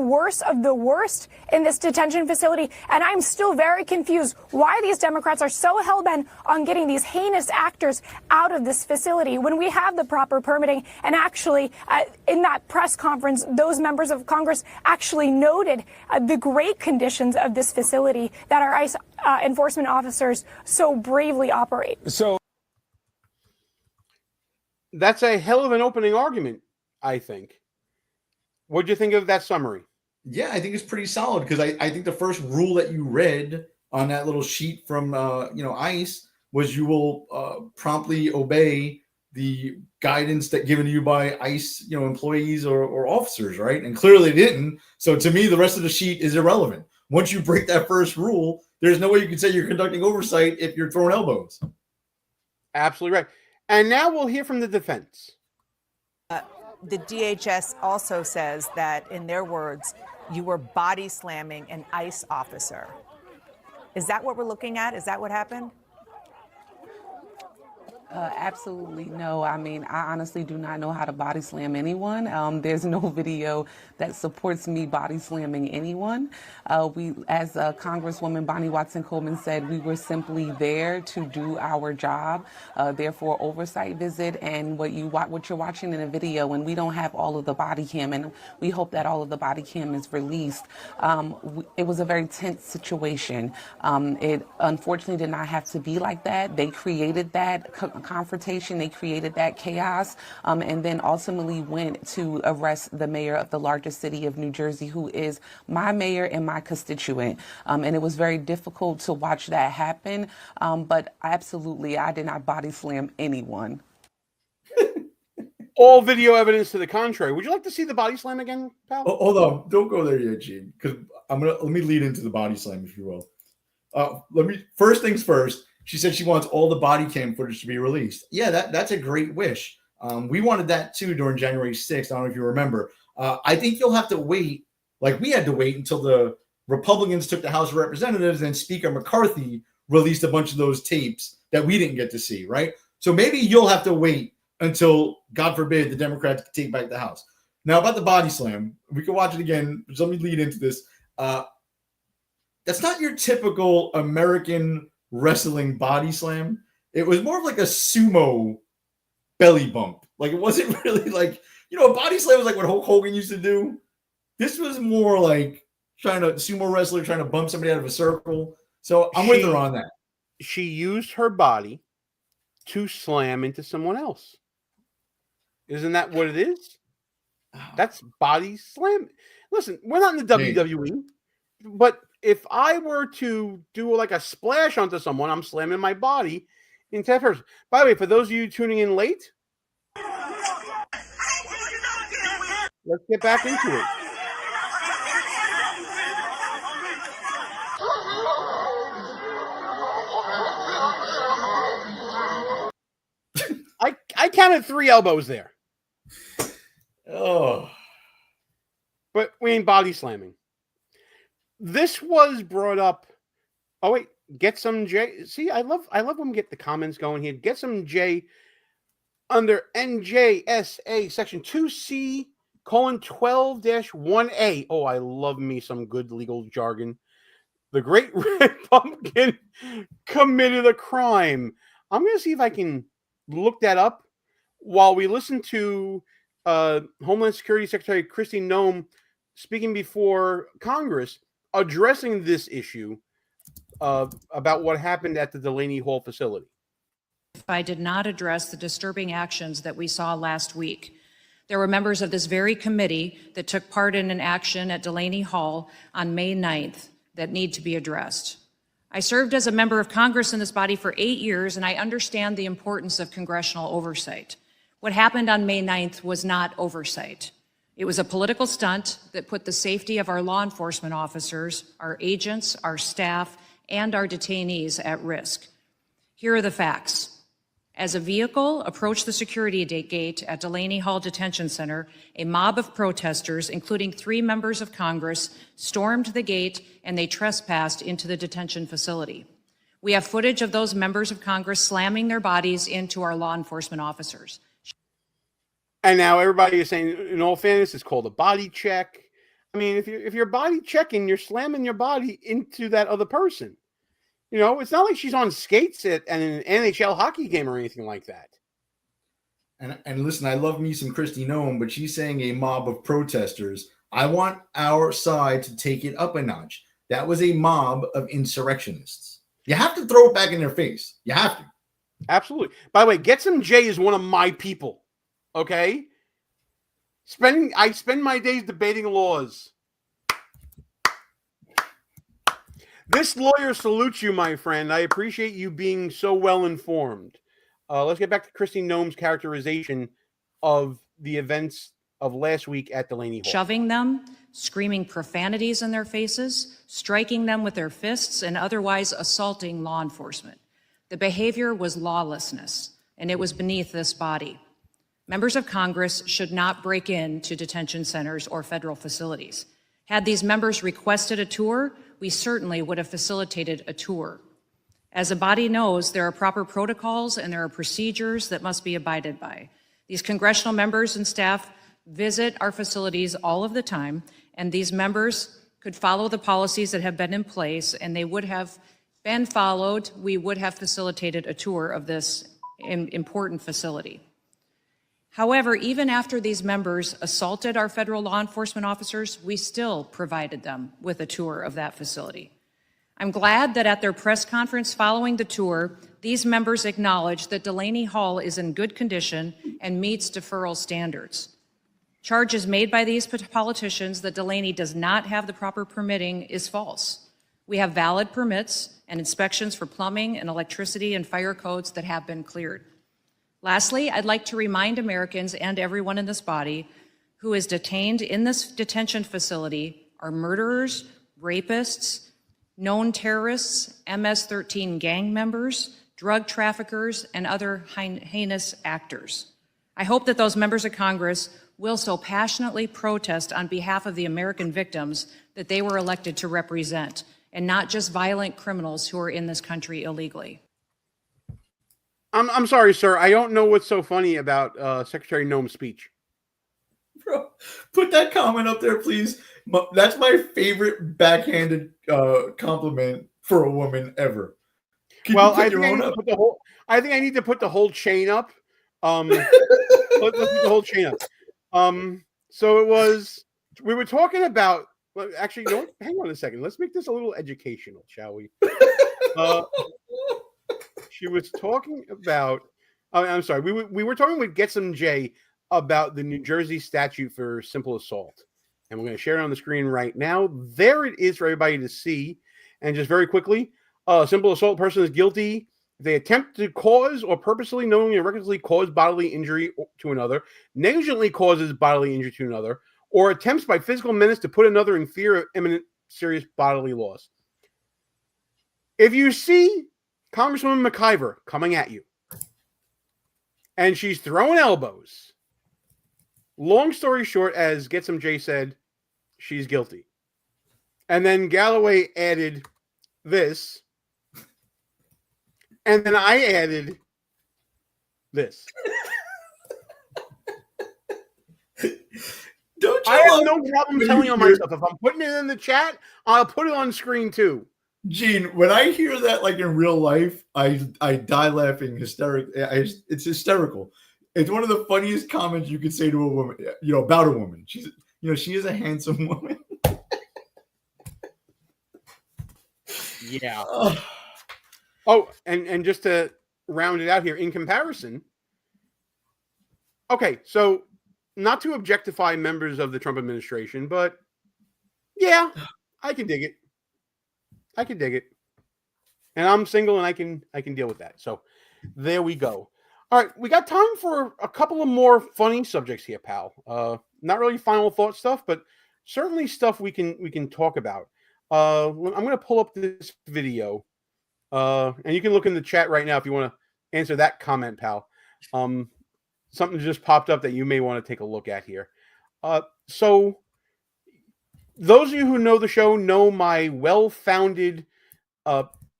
worst in this detention facility, and I'm still very confused why these Democrats are so hell-bent on getting these heinous actors out of this facility when we have the proper permitting. And actually, in that press conference, those members of Congress actually noted the great conditions of this facility that our ICE enforcement officers so bravely operate. So that's a hell of an opening argument, I think. What'd you think of that summary? Yeah, I think it's pretty solid, because I think the first rule that you read on that little sheet from ICE was you will promptly obey the guidance that given to you by ICE employees or officers, right? And clearly they didn't. So to me, the rest of the sheet is irrelevant. Once you break that first rule, there's no way you can say you're conducting oversight if you're throwing elbows. Absolutely right. And now we'll hear from the defense. The DHS also says that, in their words, you were body slamming an ICE officer. Is that what we're looking at? Is that what happened? Absolutely no. I mean, I honestly do not know how to body slam anyone. There's no video that supports me body slamming anyone. We, as Congresswoman Bonnie Watson-Coleman said, we were simply there to do our job. Therefore, oversight visit and what you're watching in a video, and we don't have all of the body cam, and we hope that all of the body cam is released. It was a very tense situation. It unfortunately did not have to be like that. They created that confrontation, they created that chaos, and then ultimately went to arrest the mayor of the largest city of New Jersey, who is my mayor and my constituent. And it was very difficult to watch that happen, but absolutely, I did not body slam anyone. All video evidence to the contrary. Would you like to see the body slam again, pal? Oh, hold on, don't go there yet, Gene, because let me lead into the body slam, if you will. First things first. She said she wants all the body cam footage to be released. Yeah, that's a great wish. We wanted that too during January 6th. I don't know if you remember. I think you'll have to wait, like we had to wait until the Republicans took the House of Representatives and Speaker McCarthy released a bunch of those tapes that we didn't get to see, right? So maybe you'll have to wait until, God forbid, the Democrats take back the House. Now, about the body slam, we can watch it again. Just let me lead into this. That's not your typical American wrestling body slam. It was more of like a sumo belly bump. Like, it wasn't really like, a body slam was like what Hulk Hogan used to do. This was more like sumo wrestler trying to bump somebody out of a circle. So I'm with her on that. She used her body to slam into someone else. Isn't that what it is? That's body slam. Listen, we're not in the WWE, but if I were to do like a splash onto someone, I'm slamming my body into that person. By the way, for those of you tuning in late, let's get back into it. I counted 3 elbows there. Oh. But we ain't body slamming. This was brought up. Oh wait, get some J. See, I love when we get the comments going here. Get some J under NJSA section 2C:12-1A. Oh, I love me some good legal jargon. The Great Red Pumpkin committed a crime. I'm going to see if I can look that up while we listen to Homeland Security Secretary Kristi Noem speaking before Congress, addressing this issue about what happened at the Delaney Hall facility. I did not address the disturbing actions that we saw last week. There were members of this very committee that took part in an action at Delaney Hall on May 9th that need to be addressed. I served as a member of Congress in this body for 8 years, and I understand the importance of congressional oversight. What happened on May 9th was not oversight. It was a political stunt that put the safety of our law enforcement officers, our agents, our staff, and our detainees at risk. Here are the facts. As a vehicle approached the security gate at Delaney Hall Detention Center, a mob of protesters, including 3 members of Congress, stormed the gate and they trespassed into the detention facility. We have footage of those members of Congress slamming their bodies into our law enforcement officers. And now everybody is saying, in all fairness, it's called a body check. I mean, if you're body checking, you're slamming your body into that other person. It's not like she's on skates at an NHL hockey game or anything like that. And listen, I love me some Kristi Noem, but she's saying a mob of protesters. I want our side to take it up a notch. That was a mob of insurrectionists. You have to throw it back in their face. You have to. Absolutely. By the way, Get Some J is one of my people. Okay? I spend my days debating laws. This lawyer salutes you, my friend. I appreciate you being so well informed. Let's get back to Kristi Noem's characterization of the events of last week at Delaney Hall. Shoving them, screaming profanities in their faces, striking them with their fists, and otherwise assaulting law enforcement. The behavior was lawlessness, and it was beneath this body. Members of Congress should not break into detention centers or federal facilities. Had these members requested a tour, we certainly would have facilitated a tour. As a body knows, there are proper protocols and there are procedures that must be abided by. These congressional members and staff visit our facilities all of the time, and these members could follow the policies that have been in place, and they would have been followed. We would have facilitated a tour of this important facility. However, even after these members assaulted our federal law enforcement officers, we still provided them with a tour of that facility. I'm glad that at their press conference following the tour, these members acknowledged that Delaney Hall is in good condition and meets deferral standards. Charges made by these politicians that Delaney does not have the proper permitting is false. We have valid permits and inspections for plumbing and electricity and fire codes that have been cleared. Lastly, I'd like to remind Americans and everyone in this body who is detained in this detention facility are murderers, rapists, known terrorists, MS-13 gang members, drug traffickers, and other heinous actors. I hope that those members of Congress will so passionately protest on behalf of the American victims that they were elected to represent, and not just violent criminals who are in this country illegally. I'm sorry, sir. I don't know what's so funny about Secretary Noem's speech. Bro, put that comment up there, please. That's my favorite backhanded compliment for a woman ever. Well, I think I need to put the whole chain up. Let's put the whole chain up. So it was. We were talking about. Well, actually, you know what? Hang on a second. Let's make this a little educational, shall we? She was talking about. I'm sorry. We were talking with Get Some J about the New Jersey statute for simple assault, and we're going to share it on the screen right now. There it is for everybody to see. And just very quickly, simple assault person is guilty if they attempt to cause or purposely, knowingly, or recklessly cause bodily injury to another, negligently causes bodily injury to another, or attempts by physical menace to put another in fear of imminent serious bodily loss. If you see Congresswoman McIver coming at you, and she's throwing elbows, long story short, as Get Some J said, she's guilty. And then Galloway added this, and then I added this. I have no problem telling you on myself. If I'm putting it in the chat, I'll put it on screen too. Gene, when I hear that, like in real life, I die laughing hysterically. It's hysterical. It's one of the funniest comments you could say to a woman, about a woman. She's, she is a handsome woman. Yeah. Oh, and just to round it out here, in comparison, okay, so not to objectify members of the Trump administration, but yeah, I can dig it. I can dig it. And I'm single and I can deal with that. So there we go. All right, we got time for a couple of more funny subjects here, pal. Not really final thought stuff, but certainly stuff we can talk about. I'm going to pull up this video, and you can look in the chat right now if you want to answer that comment, pal. Something just popped up that you may want to take a look at here. So those of you who know the show know my well-founded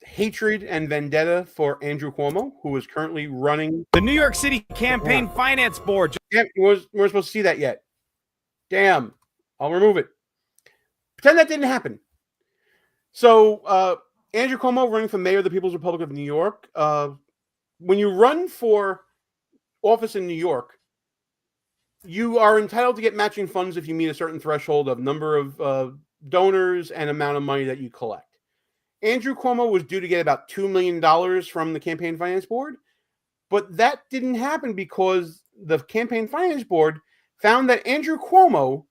hatred and vendetta for Andrew Cuomo, who is currently running the New York City Campaign Finance Board. Damn, we're supposed to see that yet. Damn, I'll remove it. Pretend that didn't happen. So Andrew Cuomo running for mayor of the People's Republic of New York. When you run for office in New York, you are entitled to get matching funds if you meet a certain threshold of number of donors and amount of money that you collect. Andrew Cuomo was due to get about $2 million from the Campaign Finance Board, but that didn't happen because the Campaign Finance Board found that Andrew Cuomo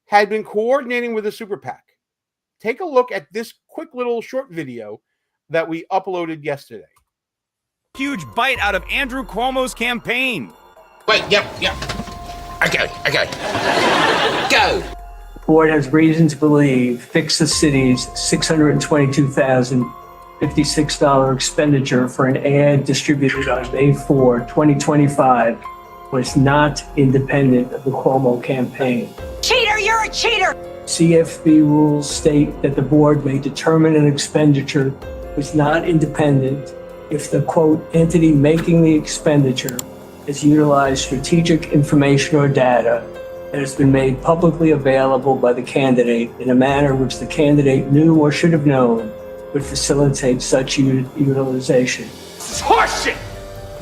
had been coordinating with a super PAC. Take a look at this quick little short video that we uploaded yesterday. Huge bite out of Andrew Cuomo's campaign. Wait, yep. Okay. Go. Board has reason to believe Fix the City's $622,056 expenditure for an ad distributed on May 4, 2025 was not independent of the Cuomo campaign. Cheater, you're a cheater! CFB rules state that the board may determine an expenditure was not independent if the, quote, entity making the expenditure has utilized strategic information or data that has been made publicly available by the candidate in a manner which the candidate knew or should have known would facilitate such utilization. This is horseshit!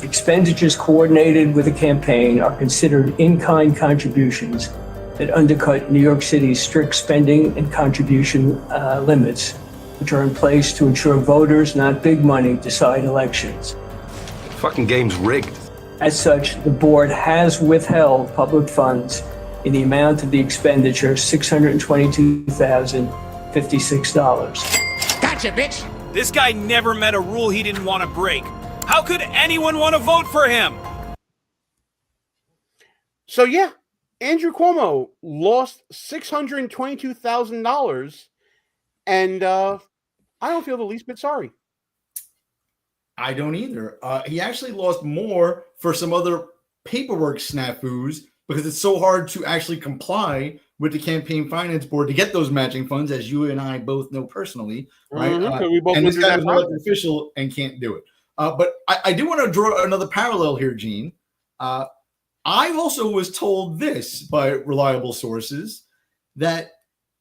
Expenditures coordinated with a campaign are considered in-kind contributions that undercut New York City's strict spending and contribution limits, which are in place to ensure voters, not big money, decide elections. The fucking game's rigged. As such, the board has withheld public funds in the amount of the expenditure, $622,056. Gotcha, bitch! This guy never met a rule he didn't want to break. How could anyone want to vote for him? So yeah, Andrew Cuomo lost $622,000, and I don't feel the least bit sorry. I don't either. He actually lost more for some other paperwork snafus because it's so hard to actually comply with the campaign finance board to get those matching funds, as you and I both know personally, right? We both and this guy that was an elected official and can't do it. But I do want to draw another parallel here, Gene. I also was told this by reliable sources that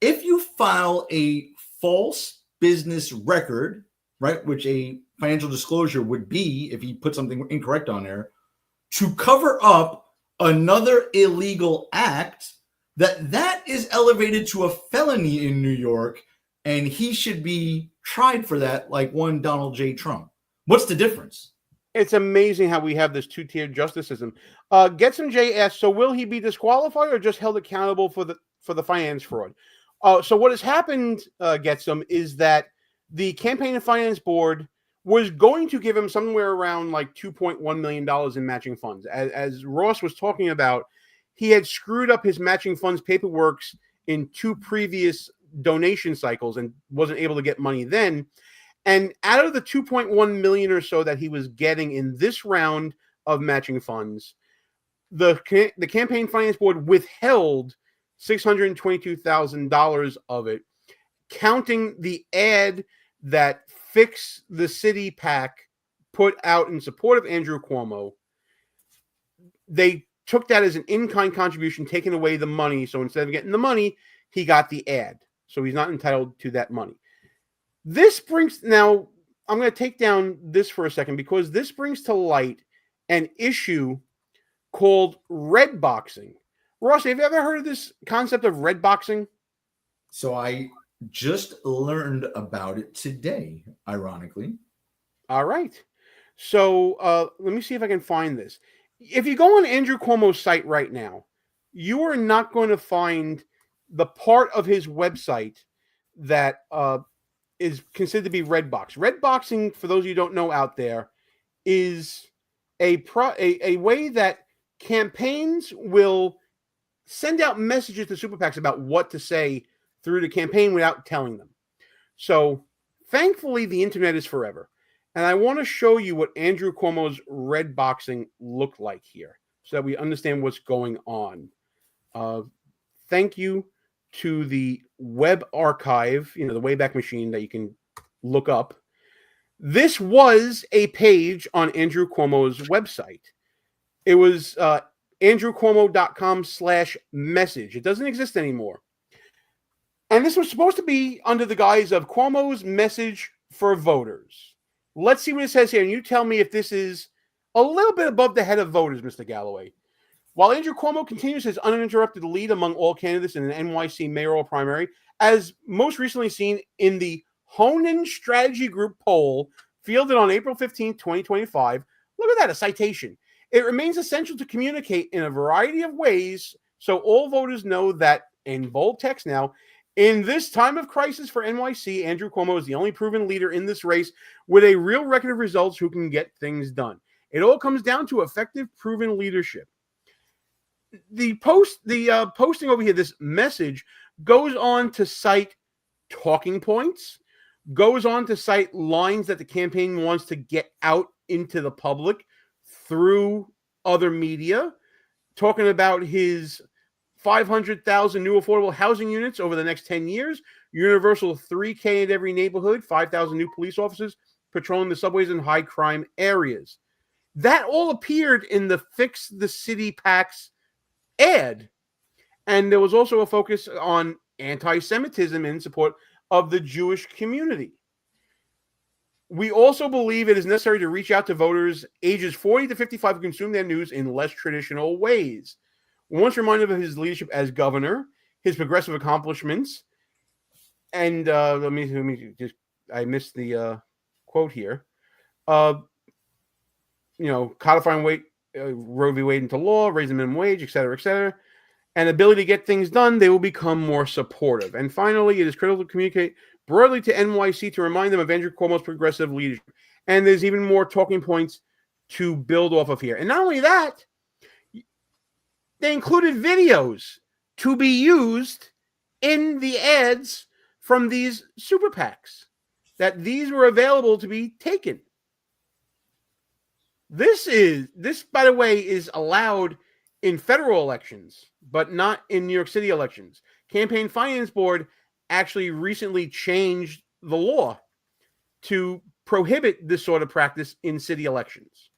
if you file a false business record, right, which a financial disclosure would be if he put something incorrect on there, to cover up another illegal act, that is elevated to a felony in New York, and he should be tried for that like one Donald J. Trump. What's the difference? It's amazing how we have this two-tiered justice system. Getsom J asks, so will he be disqualified or just held accountable for the finance fraud? So what has happened, Getsom, is that the Campaign and Finance Board was going to give him somewhere around like $2.1 million in matching funds. As Ross was talking about, he had screwed up his matching funds paperwork in 2 previous donation cycles and wasn't able to get money then. And out of the 2.1 million or so that he was getting in this round of matching funds, the Campaign Finance Board withheld $622,000 of it, counting the ad that Fix the City PAC put out in support of Andrew Cuomo. They took that as an in-kind contribution, taking away the money. So instead of getting the money, he got the ad. So he's not entitled to that money. This brings, now I'm going to take down this for a second because this brings to light an issue called red boxing. Ross, have you ever heard of this concept of red boxing? So I just learned about it today, ironically. All right. So let me see if I can find this. If you go on Andrew Cuomo's site right now, you are not going to find the part of his website that is considered to be red box. Red boxing, for those of you who don't know out there, is a way that campaigns will send out messages to super PACs about what to say through the campaign without telling them. So thankfully, the internet is forever. And I want to show you what Andrew Cuomo's red boxing looked like here so that we understand what's going on. Thank you to the web archive, the Wayback Machine that you can look up. This was a page on Andrew Cuomo's website. It was andrewcuomo.com/message. It doesn't exist anymore. And this was supposed to be under the guise of Cuomo's message for voters. Let's see what it says here. And you tell me if this is a little bit above the head of voters, Mr. Galloway. While Andrew Cuomo continues his uninterrupted lead among all candidates in an NYC mayoral primary, as most recently seen in the Honan Strategy Group poll fielded on April 15, 2025, look at that, a citation. It remains essential to communicate in a variety of ways so all voters know that, in bold text now, in this time of crisis for NYC, Andrew Cuomo is the only proven leader in this race with a real record of results who can get things done. It all comes down to effective, proven leadership. The posting over here, this message, goes on to cite talking points, goes on to cite lines that the campaign wants to get out into the public through other media, talking about his 500,000 new affordable housing units over the next 10 years, universal 3K in every neighborhood, 5,000 new police officers patrolling the subways in high crime areas. That all appeared in the Fix the City PAC's ad. And there was also a focus on anti-Semitism in support of the Jewish community. We also believe it is necessary to reach out to voters ages 40 to 55 who consume their news in less traditional ways. Once reminded of his leadership as governor, his progressive accomplishments, and let me just, I missed the quote here. Codifying Roe v. Wade into law, raising the minimum wage, et cetera, and ability to get things done, they will become more supportive. And finally, it is critical to communicate broadly to NYC to remind them of Andrew Cuomo's progressive leadership. And there's even more talking points to build off of here. And not only that, they included videos to be used in the ads from these super PACs, that these were available to be taken. This, by the way, is allowed in federal elections, but not in New York City elections. Campaign Finance Board actually recently changed the law to prohibit this sort of practice in city elections.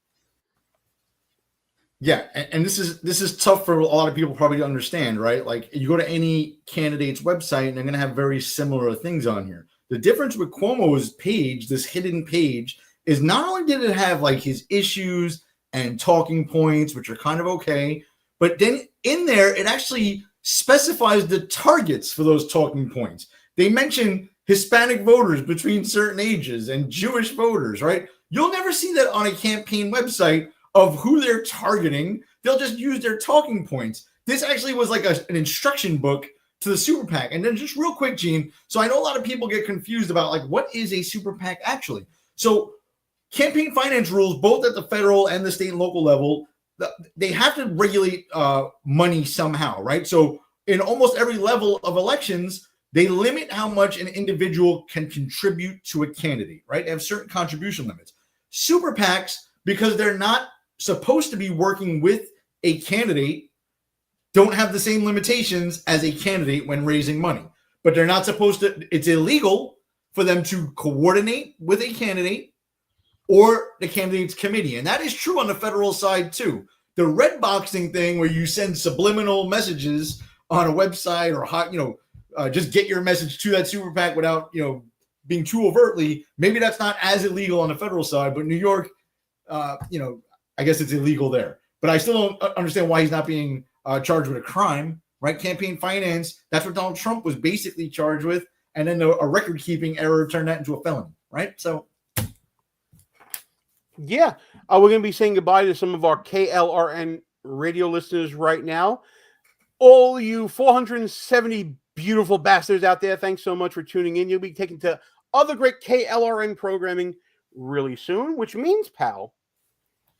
Yeah, and this is tough for a lot of people probably to understand, right? Like, you go to any candidate's website and they're going to have very similar things on here. The difference with Cuomo's page, this hidden page, is not only did it have like his issues and talking points, which are kind of okay, but then in there, it actually specifies the targets for those talking points. They mention Hispanic voters between certain ages and Jewish voters, right? You'll never see that on a campaign website of who they're targeting. They'll just use their talking points. This actually was like an instruction book to the super PAC. And then just real quick, Gene, so I know a lot of people get confused about like, what is a super PAC actually? So campaign finance rules, both at the federal and the state and local level, they have to regulate money somehow, right? So in almost every level of elections, they limit how much an individual can contribute to a candidate, right? They have certain contribution limits. Super PACs, because they're not supposed to be working with a candidate, don't have the same limitations as a candidate when raising money. But they're not supposed to, it's illegal for them to coordinate with a candidate or the candidate's committee. And that is true on the federal side too. The red boxing thing where you send subliminal messages on a website or just get your message to that super PAC without, being too overtly, maybe that's not as illegal on the federal side, but New York, I guess it's illegal there. But I still don't understand why he's not being charged with a crime, right? Campaign finance, that's what Donald Trump was basically charged with. And then a record-keeping error turned that into a felony, right? So, yeah, we're going to be saying goodbye to some of our KLRN radio listeners right now. All you 470 beautiful bastards out there, thanks so much for tuning in. You'll be taken to other great KLRN programming really soon, which means, pal,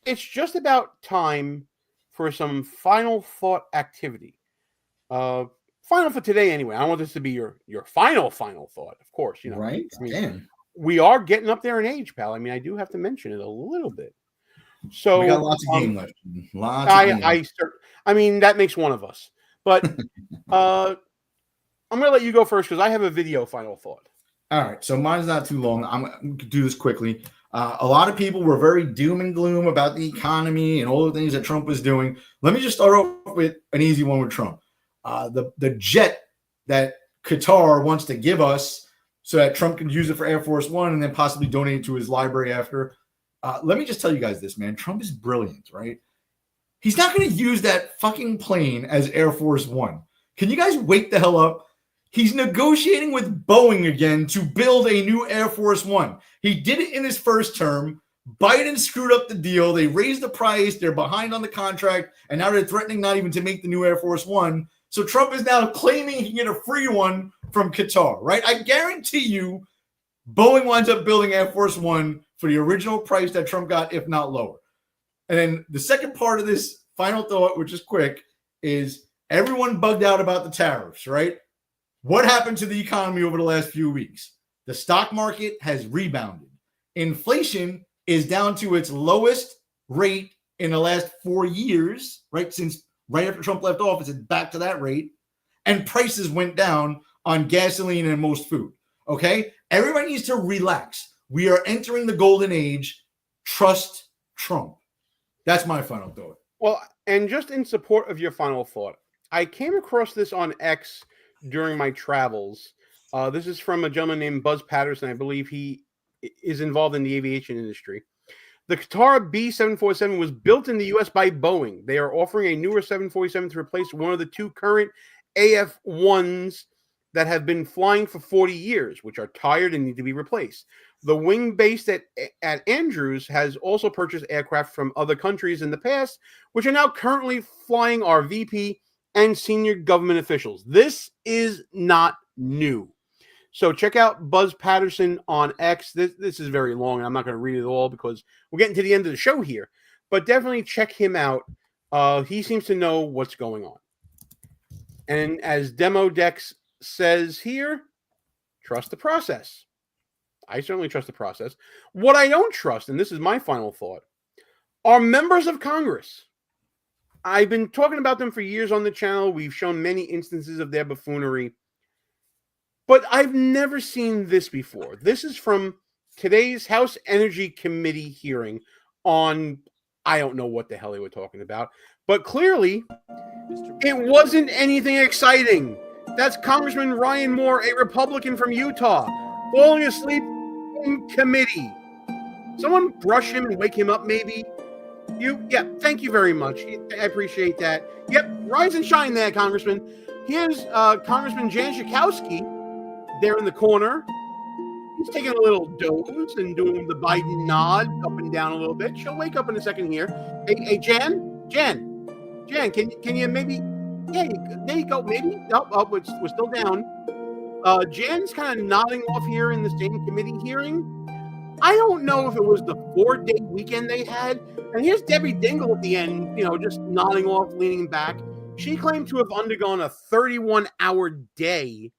it's just about time for some final thought activity. Final for today, anyway. I don't want this to be your final thought, of course. Right? We are getting up there in age, pal. I mean, I do have to mention it a little bit. So we got lots of game left. I mean, that makes one of us. But I'm going to let you go first because I have a video final thought. All right. So mine's not too long. I'm going to do this quickly. A lot of people were very doom and gloom about the economy and all the things that Trump was doing. Let me just start off with an easy one with Trump. The jet that Qatar wants to give us so that Trump can use it for Air Force One and then possibly donate it to his library after. Let me just tell you guys this, man. Trump is brilliant, right? He's not going to use that fucking plane as Air Force One. Can you guys wake the hell up? He's negotiating with Boeing again to build a new Air Force One. He did it in his first term. Biden screwed up the deal. They raised the price. They're behind on the contract. And now they're threatening not even to make the new Air Force One. So Trump is now claiming he can get a free one from Qatar, right? I guarantee you Boeing winds up building Air Force One for the original price that Trump got, if not lower. And then the second part of this final thought, which is quick, is everyone bugged out about the tariffs, right? What happened to the economy over the last few weeks? The stock market has rebounded. Inflation is down to its lowest rate in the last 4 years, right? Since right after Trump left office, it's back to that rate. And prices went down on gasoline and most food. Okay? Everybody needs to relax. We are entering the golden age. Trust Trump. That's my final thought. Well, and just in support of your final thought, I came across this on X during my travels. This is from a gentleman named Buzz Patterson. I believe he is involved in the aviation industry. The Qatar B747 was built in the U.S. by Boeing. They are offering a newer 747 to replace one of the two current AF-1s that have been flying for 40 years, which are tired and need to be replaced. The wing based at Andrews has also purchased aircraft from other countries in the past, which are now currently flying our VP and senior government officials. This is not new. So check out Buzz Patterson on X. This is very long, and I'm not going to read it all because we're getting to the end of the show here. But definitely check him out. He seems to know what's going on. And as Demo Dex says here, trust the process. I certainly trust the process. What I don't trust, and this is my final thought, are members of Congress. I've been talking about them for years on the channel. We've shown many instances of their buffoonery. But I've never seen this before. This is from today's House Energy Committee hearing on, I don't know what the hell they were talking about. But clearly, it wasn't anything exciting. That's Congressman Ryan Moore, a Republican from Utah, falling asleep in committee. Someone brush him and wake him up, maybe. Yeah, thank you very much. I appreciate that. Yep, rise and shine there, Congressman. Here's Congressman Jan Schakowsky there in the corner. He's taking a little doze and doing the Biden nod up and down a little bit. She'll wake up in a second here. Hey, Jan, can you maybe? Yeah, there you go. Maybe. Oh, we're still down. Jan's kind of nodding off here in the same committee hearing. I don't know if it was the 4-day weekend they had. And here's Debbie Dingle at the end, just nodding off, leaning back. She claimed to have undergone a 31-hour day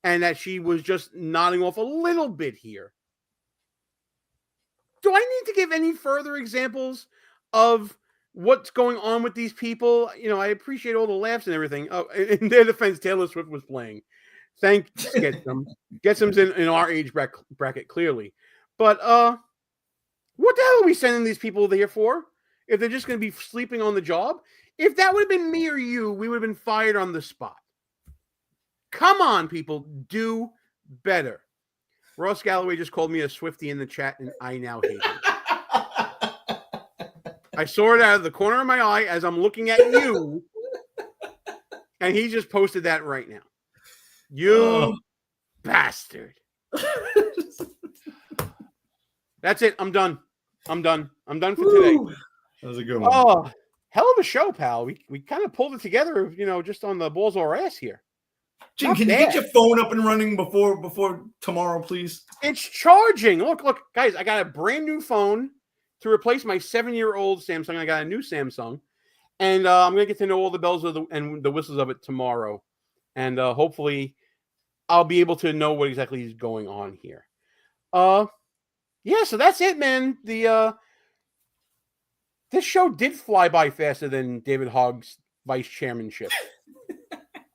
and that she was just nodding off a little bit here. Do I need to give any further examples of what's going on with these people? I appreciate all the laughs and everything. Oh, in their defense, Taylor Swift was playing. Thanks, Getsum. Getsum's in our age bracket, clearly. But what the hell are we sending these people there for? If they're just going to be sleeping on the job? If that would have been me or you, we would have been fired on the spot. Come on, people. Do better. Ross Galloway just called me a Swiftie in the chat, and I now hate him. I saw it out of the corner of my eye as I'm looking at you, and he just posted that right now. You bastard. That's it. I'm done. I'm done for today. That was a good one. Oh, hell of a show, pal. We kind of pulled it together, just on the balls of our ass here. Jim, can you get your phone up and running before tomorrow, please? It's charging. Look, guys, I got a brand new phone to replace my 7-year-old Samsung. I got a new Samsung, and I'm going to get to know all the bells and the whistles of it tomorrow. And hopefully I'll be able to know what exactly is going on here. Yeah, so that's it, man. This show did fly by faster than David Hogg's vice chairmanship.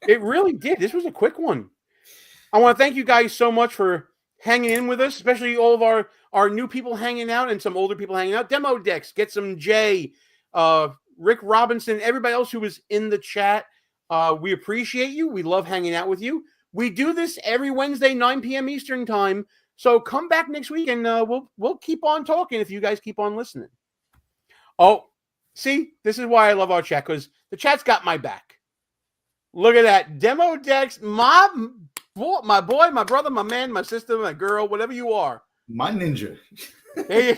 It really did. This was a quick one. I want to thank you guys so much for hanging in with us, especially all of our new people hanging out and some older people hanging out. Demo Dex, Get Some J, Rick Robinson, everybody else who was in the chat. We appreciate you. We love hanging out with you. We do this every Wednesday, 9 p.m. Eastern time. So come back next week and we'll keep on talking if you guys keep on listening. Oh, see, this is why I love our chat, because the chat's got my back. Look at that. Demo Dex, my boy, my brother, my man, my sister, my girl, whatever you are. My ninja. Hey,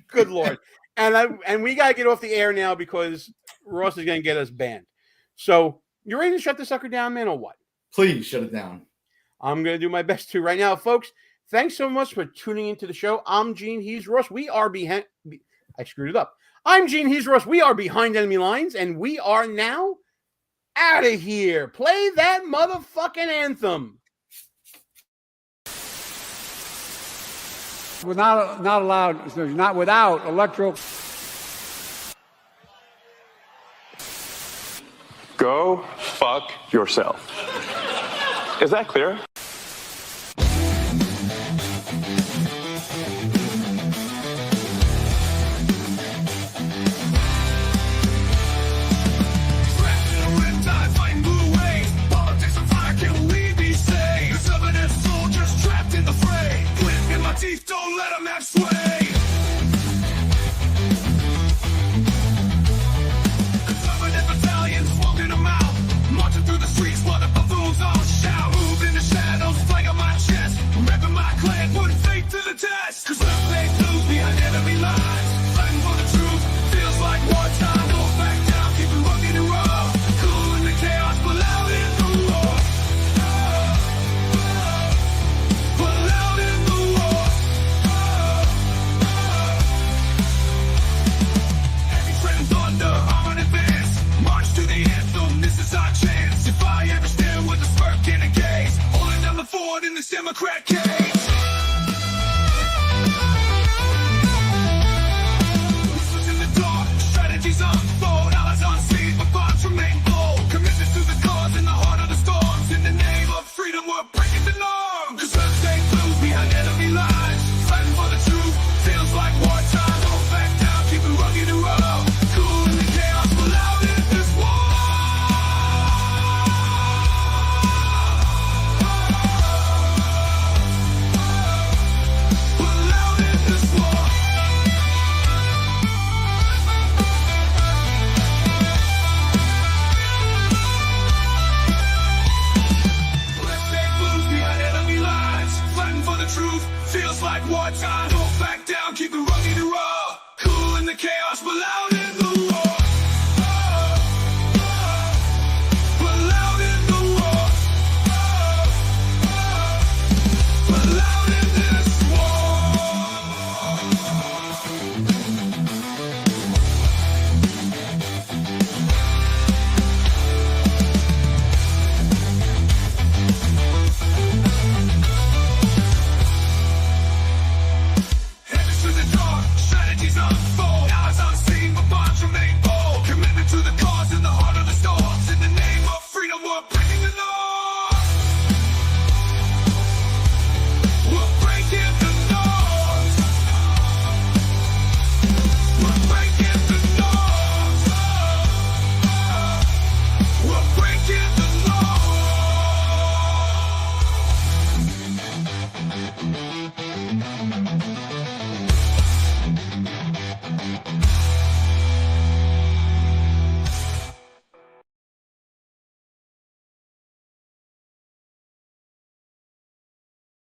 good Lord. And we got to get off the air now because Ross is going to get us banned. So you ready to shut the sucker down, man, or what? Please shut it down. I'm going to do my best to right now. Folks, thanks so much for tuning into the show. I'm Gene. He's Ross. We are behind. I screwed it up. I'm Gene. He's Ross. We are behind enemy lines, and we are now out of here. Play that motherfucking anthem. We're not allowed, not without electoral. Go fuck yourself. Is that clear? Teeth, don't let them have sway. Conservative battalions walking them out, marching through the streets while the buffoons all shout. Move in the shadows, flag on my chest, repping my clan, putting faith to the test. Cause left plays blues behind enemy lines, fighting for the truth, feels like wartime. Don't back down, keep it rugged and raw, cool in the chaos, but loud in the war. But loud in the war. Thunder, arm in advance, march to the anthem, this is our chance. If I ever stand with a smirk and a gaze, holding down the fort in this Democrat cage.